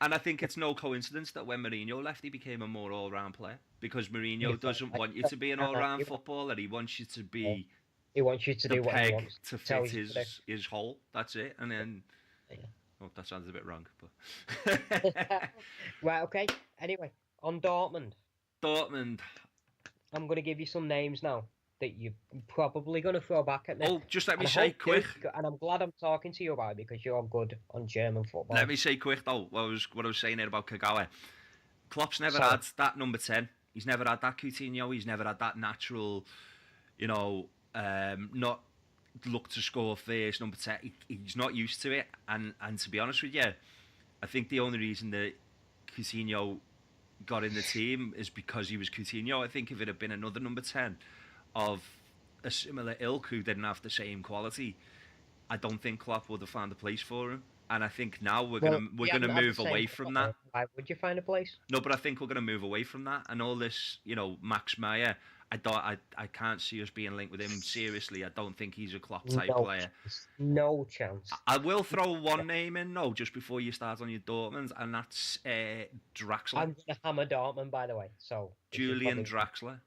And I think it's no coincidence that when Mourinho left, he became a more all-round player. Because Mourinho doesn't want you to be an all-round footballer. He wants you to be... He wants you to do what he wants. To fit his hole. That's it. And then... Oh, that sounds a bit wrong, but... Right, okay. Anyway, on Dortmund. I'm going to give you some names now that you're probably going to throw back at me. Oh, just let me say quick. And I'm glad I'm talking to you about it because you're good on German football. Let me say quick, though, what I was saying there about Kagawa. Klopp's never So- had that number 10. He's never had that Coutinho. He's never had that natural, not look to score first number 10. He's not used to it. And to be honest with you, I think the only reason that Coutinho got in the team is because he was Coutinho. I think if it had been another number 10 of a similar ilk who didn't have the same quality, I don't think Klopp would have found a place for him. And I think now we're gonna move away from that. Why would you find a place? No, but I think we're gonna move away from that and all this. Max Meyer. I can't see us being linked with him seriously. I don't think he's a Klopp type player. No chance. I will throw one name in, just before you start on your Dortmund, and that's Draxler. I'm gonna hammer Dortmund, by the way. So Julian Draxler.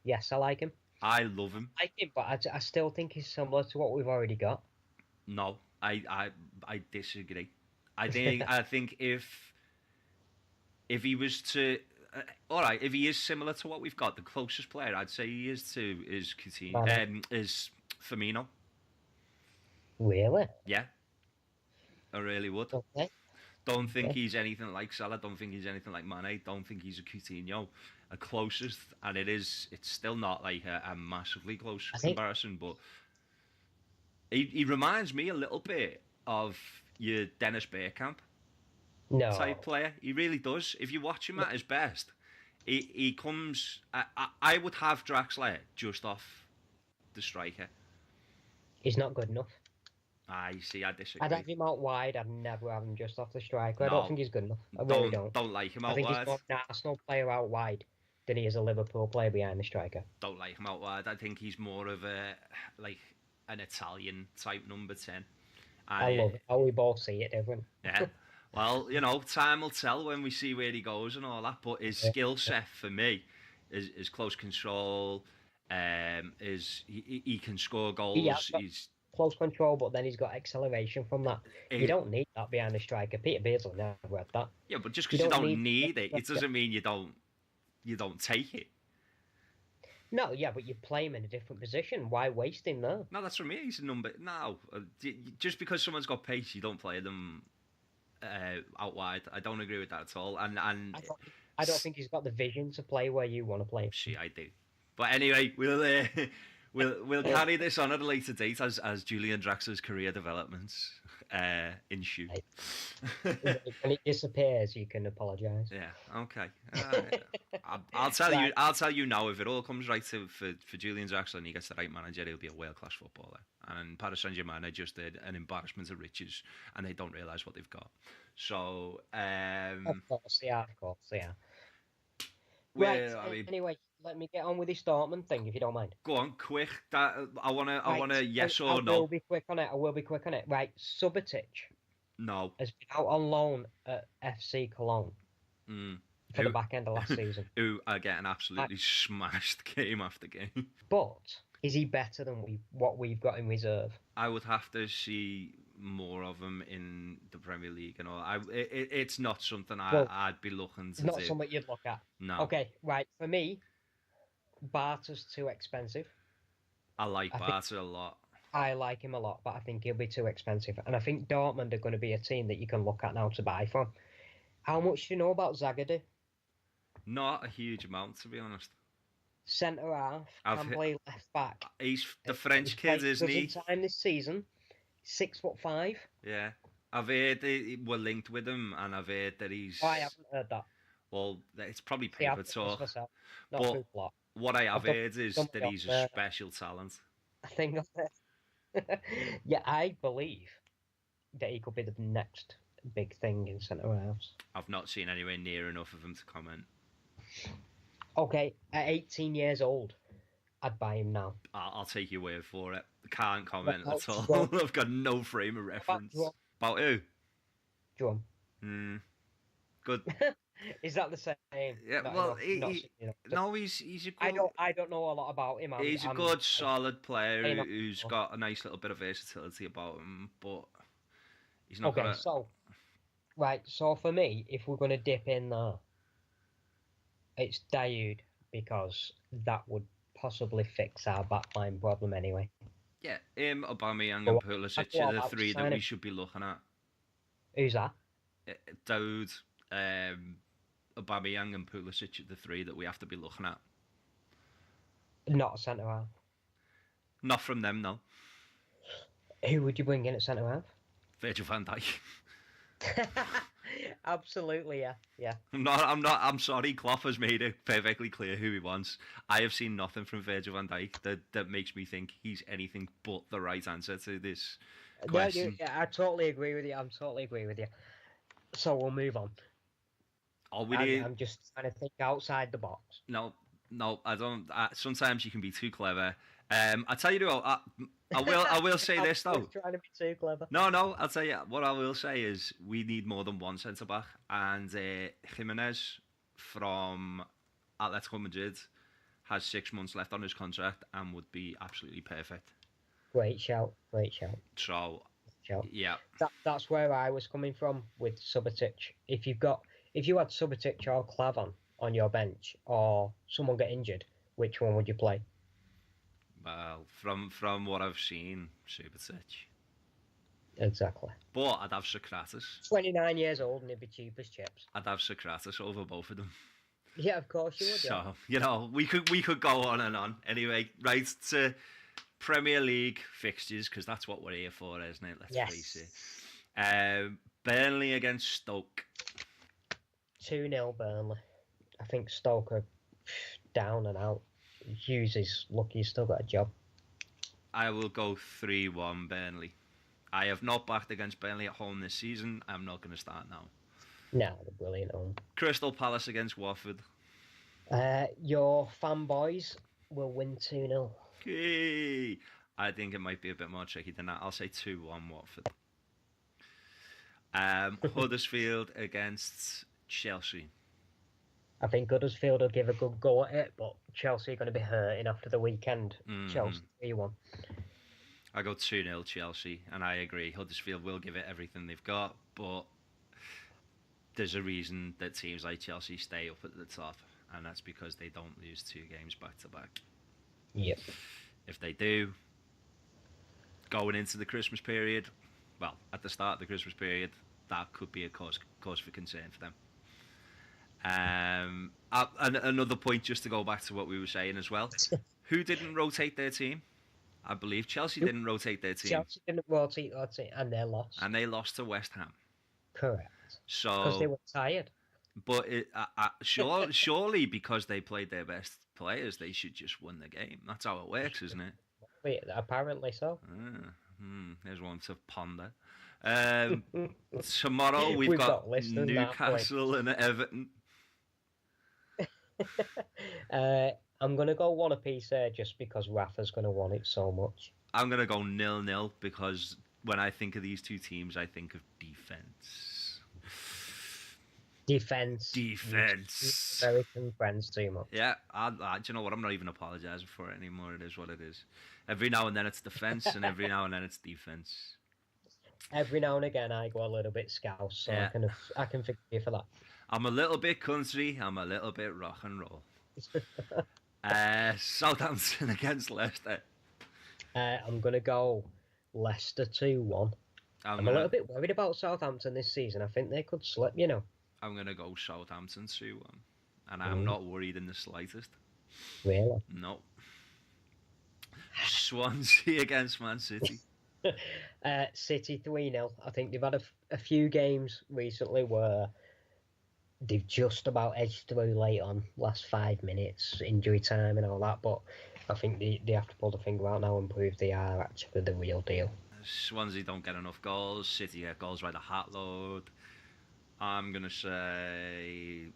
Yes, I like him. I love him. I like him, but I still think he's similar to what we've already got. No, I disagree. I think if he was to, all right, if he is similar to what we've got, the closest player I'd say he is to is Coutinho, is Firmino. Really? Yeah, I really would. Okay. Don't think he's anything like Salah. Don't think he's anything like Mane. Don't think he's a Coutinho. A closest, and it's still not like a massively close comparison, but he reminds me a little bit of your Dennis Bergkamp type player. He really does. If you watch him at his best, he comes. I would have Draxler just off the striker. He's not good enough. I disagree. I'd have him out wide. I'd never have him just off the striker. I don't think he's good enough. I really don't. Don't like him out I think wide. he's more an Arsenal player out wide than he is a Liverpool player behind the striker. Don't like him out wide. I think he's more of an Italian type number 10. I love it. We both see it different. Yeah. Well, time will tell when we see where he goes and all that. But his skill set for me is close control. He can score goals. He's close control, but then he's got acceleration from that. You don't need that behind the striker. Peter Beardsley never had that. Yeah, but just because you don't need it, it doesn't mean you don't take it. No, yeah, but you play him in a different position. Why waste him there? No, that's for me. He's a number. No, just because someone's got pace, you don't play them out wide. I don't agree with that at all. And I don't think he's got the vision to play where you want to play. See, I do. But anyway, we'll carry this on at a later date as Julian Draxler's career developments ensue. When it disappears, you can apologise. Yeah. Okay. I'll tell you now. If it all comes right for Julian Draxler and he gets the right manager, he'll be a world class footballer. And Paris Saint-Germain are just an embarrassment of riches, and they don't realise what they've got. So. Of course, yeah. Right. Anyway, let me get on with this Dortmund thing, if you don't mind. Go on, quick. I want a yes or no. I will be quick on it. Right, Subotic. No. Has been out on loan at FC Cologne for the back end of last season. Who are getting absolutely smashed game after game. But is he better than what we've got in reserve? I would have to see more of him in the Premier League and all. It's not something I'd be looking to do. Not something you'd look at. No. Okay, right. For me, Barter's too expensive. I like Barter a lot. I like him a lot, but I think he'll be too expensive. And I think Dortmund are going to be a team that you can look at now to buy from. How much do you know about Zagadou? Not a huge amount, to be honest. Centre half, can play left back. He's the French kid, isn't he? Time this season, 6'5". Yeah, I've heard we're linked with him, and I've heard that he's. I haven't heard that. Well, it's probably paper talk. But what I have heard is that he's a special talent. I think. Yeah, I believe that he could be the next big thing in centre halves. I've not seen anywhere near enough of him to comment. Okay, at 18 years old, I'd buy him now. I'll take your word for it. Can't comment at all. I've got no frame of reference. About who? John. Good. Is that the same? Yeah. Well, he's a good. I don't know a lot about him. He's a good, solid player who's got a nice little bit of versatility about him, but he's not. Okay, so for me, if we're going to dip in there, it's Daoud, because that would possibly fix our backline problem anyway. Yeah, him, Aubameyang and Pulisic are the three that we should be looking at. Who's that? Daoud, Aubameyang and Pulisic are the three that we have to be looking at. Not a centre half. Not from them, no. Who would you bring in at centre half? Virgil van Dijk. Absolutely, yeah. I'm sorry, Klopp has made it perfectly clear who he wants. I have seen nothing from Virgil van Dijk that makes me think he's anything but the right answer to this question. No, I totally agree with you. So we'll move on. I'm just trying to think outside the box. No, I don't. Sometimes you can be too clever. I tell you what, I will say this though. Trying to be too clever. No, I'll tell you what I will say is we need more than one centre back, and Jimenez from Atletico Madrid has 6 months left on his contract and would be absolutely perfect. Great shout. So, yeah, that's where I was coming from with Subotic. If you had Subotic or Klavan on your bench, or someone get injured, which one would you play? Well, from what I've seen, Subotic. Exactly. But I'd have Socrates. 29 years old and he'd be cheap as chips. I'd have Socrates over both of them. Yeah, of course you would. So, we could go on and on. Anyway, right to Premier League fixtures, because that's what we're here for, isn't it? Let's face it. Burnley against Stoke. 2-0 Burnley. I think Stoke are down and out. Hughes is lucky he's still got a job. I will go 3-1 Burnley. I have not backed against Burnley at home this season. I'm not going to start now. No, they're brilliant at home. Crystal Palace against Watford. Your fanboys will win 2-0. Okay. I think it might be a bit more tricky than that. I'll say 2-1 Watford. Huddersfield against Chelsea. I think Huddersfield will give a good go at it, but Chelsea are going to be hurting after the weekend. Chelsea 3-1. I go 2-0 Chelsea, and I agree. Huddersfield will give it everything they've got, but there's a reason that teams like Chelsea stay up at the top, and that's because they don't lose 2 games back to back. Yep. If they do, going into the Christmas period, well, at the start of the Christmas period, that could be a cause for concern for them. And another point, just to go back to what we were saying as well. Who didn't rotate their team? I believe Chelsea didn't rotate their team. Chelsea didn't rotate their team, and they lost. And they lost to West Ham. Correct. So because they were tired. But surely because they played their best players, they should just win the game. That's how it works, isn't it? Wait, apparently so. There's one to ponder. Tomorrow we've got Newcastle and Everton. I'm going to go one apiece there just because Rafa's going to want it so much. I'm going to go 0-0 because when I think of these two teams, I think of defence. Defence. American friends too much. Yeah, do you know what? I'm not even apologising for it anymore. It is what it is. Every now and then it's defence, and every now and then it's defence. Every now and again I go a little bit scouse, so yeah. I can forgive you for that. I'm a little bit country. I'm a little bit rock and roll. Southampton against Leicester. I'm going to go Leicester 2-1. I'm a little bit worried about Southampton this season. I think they could slip, you know. I'm going to go Southampton 2-1. And I'm not worried in the slightest. Really? No. Swansea against Man City. City 3-0. I think they've had a few games recently where they've just about edged through late on, last 5 minutes, injury time and all that, but I think they have to pull the finger out now and prove they are actually the real deal. Swansea don't get enough goals. City get goals by the hat load. I'm going to say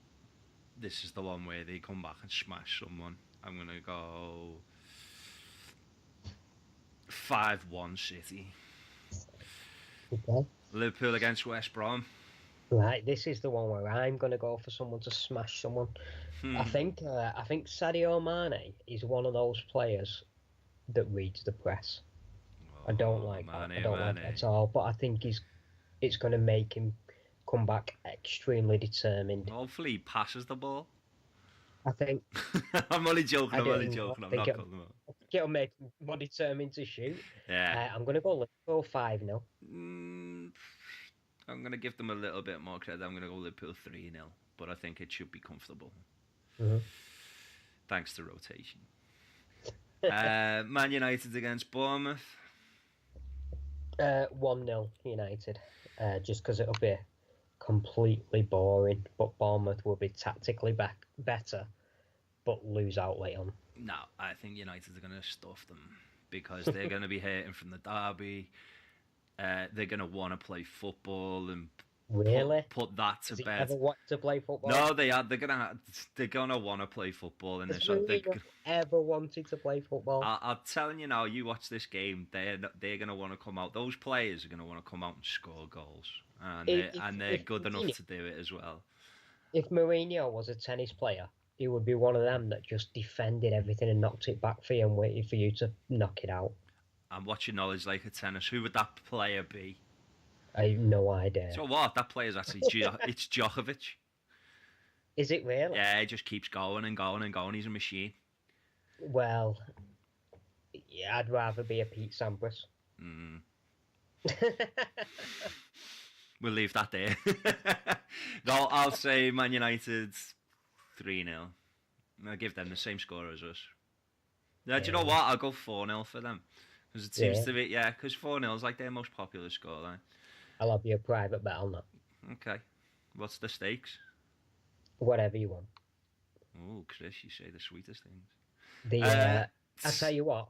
this is the one where they come back and smash someone. I'm going to go 5-1 City. Okay. Liverpool against West Brom. Right, this is the one where I'm going to go for someone to smash someone. I think Sadio Mane is one of those players that reads the press. I don't like that. I don't like that at all. But I think it's going to make him come back extremely determined. Hopefully he passes the ball. I think. I'm only joking. I'm not calling him out. It'll make him more determined to shoot. Yeah. I'm going to go Liverpool 5-0. I'm going to give them a little bit more credit. I'm going to go Liverpool 3-0. but I think it should be comfortable. Mhm. Thanks to rotation. Man United against Bournemouth. 1-0 United, just because it'll be completely boring, but Bournemouth will be tactically better, but lose out late on. No, I think United are going to stuff them because they're going to be hurting from the derby. They're going to want to play football and Really? put that to Does he bed. ever want to play football? No, they are. They're gonna want to play football in Has this. Mourinho ever wanted to play football? I'm telling you now. You watch this game. They're gonna want to come out. Those players are gonna want to come out and score goals, and they're good enough to do it as well. If Mourinho was a tennis player, he would be one of them that just defended everything and knocked it back for you and waited for you to knock it out. And what's your knowledge like of tennis? Who would that player be? I have no idea. So what? That player's actually it's Djokovic. Is it really? Yeah, he just keeps going and going and going. He's a machine. Well, yeah, I'd rather be a Pete Sampras. Mm. We'll leave that there. No, I'll say Man United 3-0. I'll give them the same score as us. Yeah, do you know what? I'll go 4-0 for them. Because it seems to be, because 4-0 is like their most popular scoreline. I'll have you a private bet on that. Okay. What's the stakes? Whatever you want. Oh, Chris, you say the sweetest things. I'll tell you what,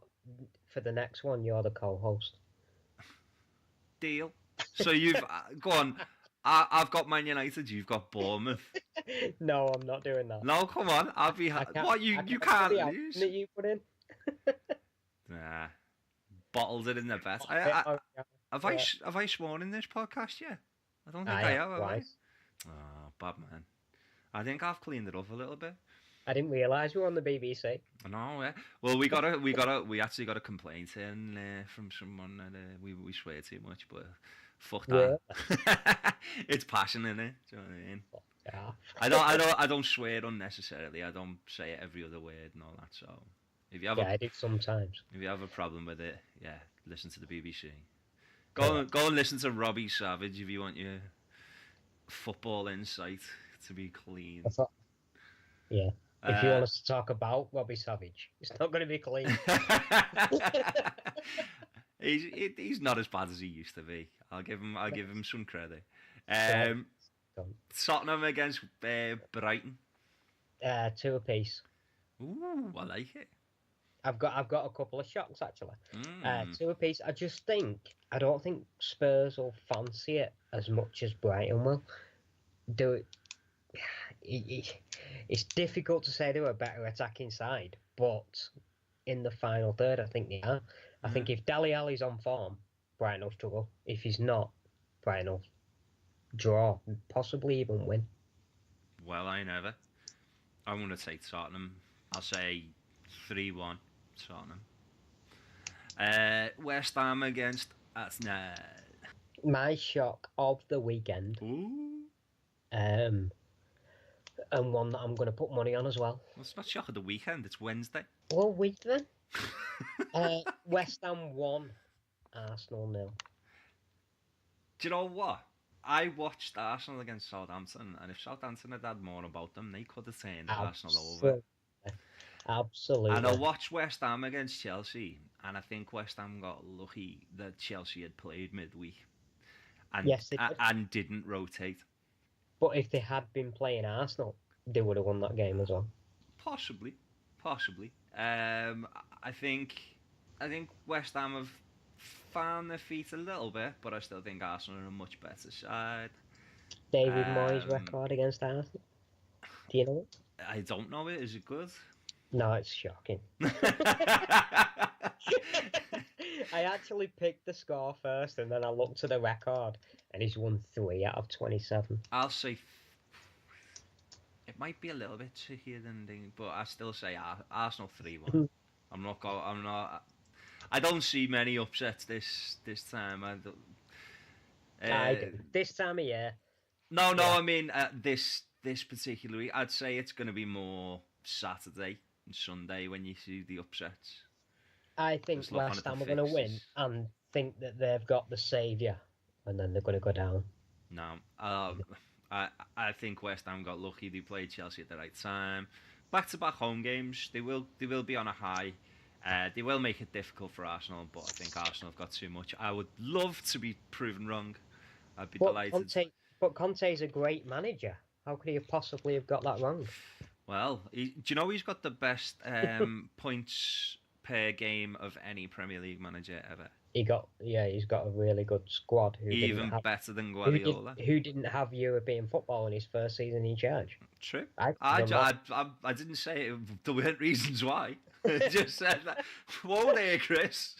for the next one, you're the co-host. Deal. So you've, go on, I've got Man United, you've got Bournemouth. No, I'm not doing that. No, come on, I'll be, what, you can't lose. That you put in? Nah. Bottled it in the bet. Have I sworn in this podcast yet? I don't think I have I? Oh, bad man. I think I've cleaned it up a little bit. I didn't realise you were on the BBC. I know, yeah. Well, we actually got a complaint in from someone that we swear too much, but fuck that. Yeah. It's passion in it. Do you know what I mean? Yeah. I don't swear unnecessarily. I don't say it every other word and all that. So if you have I do sometimes. If you have a problem with it, listen to the BBC. Go and listen to Robbie Savage if you want your football insight to be clean. Yeah. If you want us to talk about Robbie Savage, it's not going to be clean. He's not as bad as he used to be. I'll give him some credit. Tottenham against Brighton. 2 apiece. Ooh, I like it. I've got a couple of shocks actually. 2 apiece. I don't think Spurs will fancy it as much as Brighton will. It's difficult to say they were a better attacking side, but in the final third, I think they are. I think if Dele Alli's on form, Brighton will struggle. If he's not, Brighton will draw, possibly even win. Well, I never. I'm going to take Tottenham. I'll say 3-1 Tottenham. West Ham against Arsenal. My shock of the weekend. Ooh. And one that I'm going to put money on as well. Well, it's not shock of the weekend. It's Wednesday. Well, week then. West Ham 1, Arsenal 0. Do you know what? I watched Arsenal against Southampton, and if Southampton had had more about them, they could have turned Arsenal over. Absolutely. And I watched West Ham against Chelsea, and I think West Ham got lucky that Chelsea had played midweek and didn't rotate. But if they had been playing Arsenal, they would have won that game as well. Possibly. I think West Ham have found their feet a little bit, but I still think Arsenal are a much better side. David Moyes' record against Arsenal. Do you know it? I don't know it. Is it good? No, it's shocking. I actually picked the score first, and then I looked at the record, and he's won 3 out of 27. I'll say it might be a little bit trickier than, but I still say Arsenal 3-1. I don't see many upsets this time. I do. This time of year. No. Yeah. I mean this particular week. I'd say it's going to be more Saturday and Sunday when you see the upsets. I think West Ham are going to win and think that they've got the saviour, and then they're going to go down. No, I think West Ham got lucky. They played Chelsea at the right time. Back-to-back home games. They will be on a high. They will make it difficult for Arsenal, but I think Arsenal have got too much. I would love to be proven wrong. I'd be But delighted. Conte's a great manager. How could he have possibly have got that wrong? Well, do you know he's got the best points per game of any Premier League manager ever? He's got a really good squad. Even better than Guardiola. Who didn't have European football in his first season in charge? True. I didn't say it. There weren't reasons why. I just said that. Whoa there, Chris.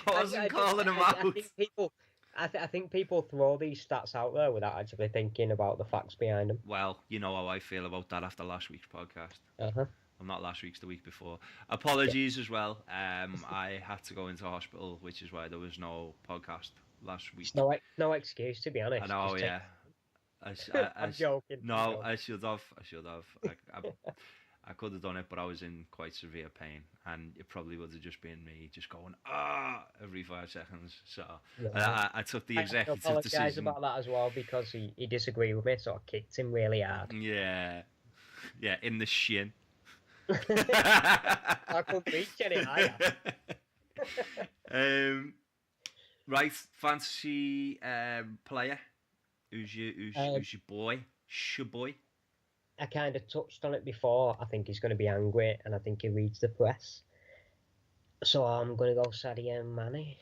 I wasn't calling him out. I think people throw these stats out there without actually thinking about the facts behind them. Well, you know how I feel about that after last week's podcast. Uh-huh. Well, not last week's, the week before. Apologies as well. I had to go into hospital, which is why there was no podcast last week. No excuse, to be honest. I know, yeah. I'm joking. No, I should have. I could have done it, but I was in quite severe pain, and it probably would have just been me just going every 5 seconds. So I took the executive decision. I apologise about that as well, because he disagreed with me, so I kicked him really hard. Yeah, in the shin. I couldn't reach any higher. Right, fantasy player. Who's your boy? Shaboy. I kind of touched on it before. I think he's going to be angry, and I think he reads the press. So I'm going to go Sadio Mane.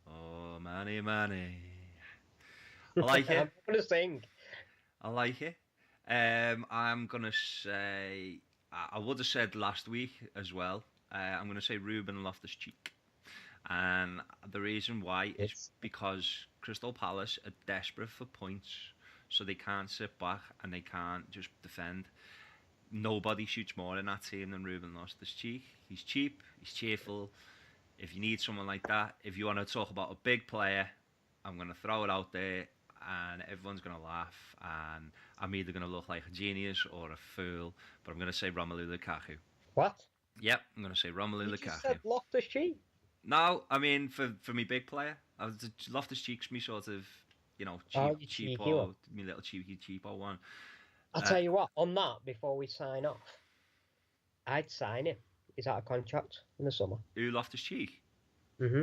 Oh, Mane. I like it. I'm going to sing. I like it. I'm going to say... I would have said last week as well. I'm going to say Ruben Loftus-Cheek. And the reason why is because Crystal Palace are desperate for points. So they can't sit back and they can't just defend. Nobody shoots more in that team than Ruben Loftus-Cheek. He's cheap, he's cheerful. If you need someone like that, if you want to talk about a big player, I'm going to throw it out there and everyone's going to laugh. And I'm either going to look like a genius or a fool, but I'm going to say Romelu Lukaku. What? Yep, I'm going to say Romelu Lukaku. You said Loftus-Cheek? No, I mean for me big player. Loftus-Cheek's me sort of... cheapo, me little cheapo one. I'll tell you what, on that, before we sign off, I'd sign him. He's out of contract in the summer. Who, Loftus-Cheek? Mm-hmm.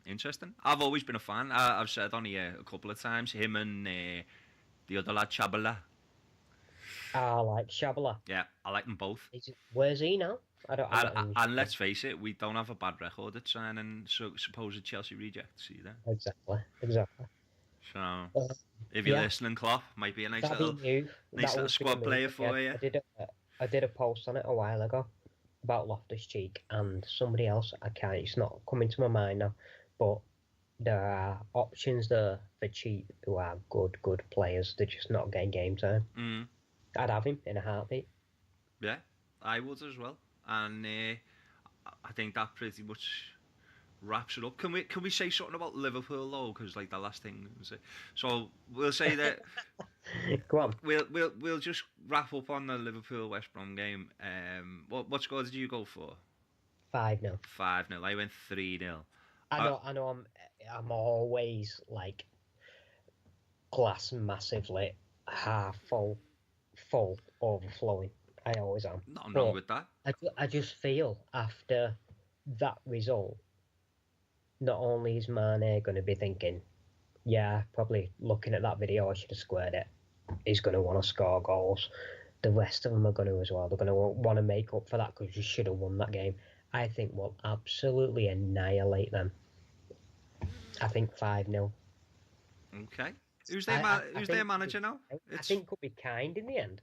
Interesting. I've always been a fan. I've said on here a couple of times, him and the other lad, Chabala. I like Chabala. Yeah, I like them both. Where's he now? And let's face it, we don't have a bad record at signing supposed Chelsea rejects either. Exactly. So, if you're listening, Klopp, might be a nice little squad player for you. I did a post on it a while ago about Loftus-Cheek and somebody else. It's not coming to my mind now, but there are options there for cheap who are good players. They're just not getting game time. I'd have him in a heartbeat. Yeah, I would as well, and I think that pretty much wraps it up. Can we say something about Liverpool though? Because like the last thing, so we'll say that. Go on. We'll just wrap up on the Liverpool West Brom game. What score did you go for? 5-0. 5-0. I went 3-0. I know. I'm always like glass massively half full, overflowing. I always am. Nothing wrong with that. I just feel after that result, not only is Mane going to be thinking, yeah, probably looking at that video, I should have squared it. He's going to want to score goals. The rest of them are going to as well. They're going to want to make up for that because you should have won that game. I think we'll absolutely annihilate them. I think 5-0. Okay. Who's their manager now? I think could be Kind in the end.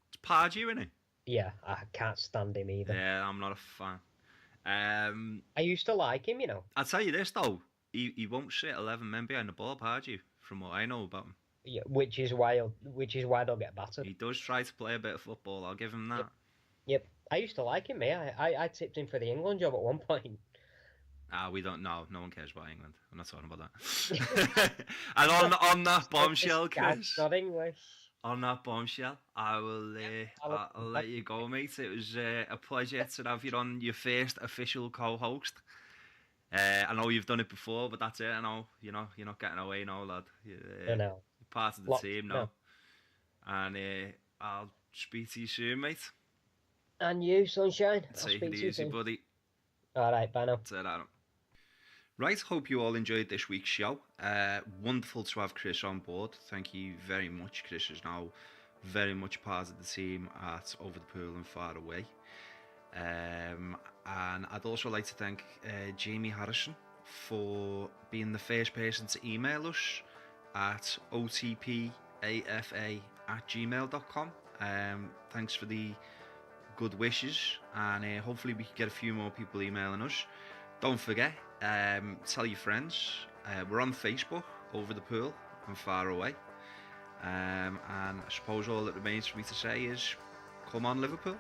It's Pardew, isn't it? Yeah, I can't stand him either. Yeah, I'm not a fan. I used to like him, you know. I'll tell you this though, he won't sit 11 men behind the ball, Pardew, from what I know about him. Yeah, which is why they'll get battered. He does try to play a bit of football. I'll give him that. Yep. I used to like him, mate. I tipped him for the England job at one point. We don't know. No one cares about England. I'm not talking about that. And on that bombshell, Chris. Not English. On that bombshell, I'll let you go, mate. It was a pleasure to have you on your first official co-host. I know you've done it before, but that's it. I know you're not getting away now, lad. I know. You're part of the team now. And I'll speak to you soon, mate. And you, Sunshine. I'll Take speak it to you easy, soon. buddy. All right, bye now. Ta-ra. Right, hope you all enjoyed this week's show. Wonderful to have Chris on board. Thank you very much. Chris is now very much part of the team at Over the Pool and Far Away. And I'd also like to thank Jamie Harrison for being the first person to email us at otpafa@gmail.com. Thanks for the good wishes, and hopefully we can get a few more people emailing us. Don't forget, tell your friends. We're on Facebook, Over the Pool and Far Away. And I suppose all that remains for me to say is, come on Liverpool.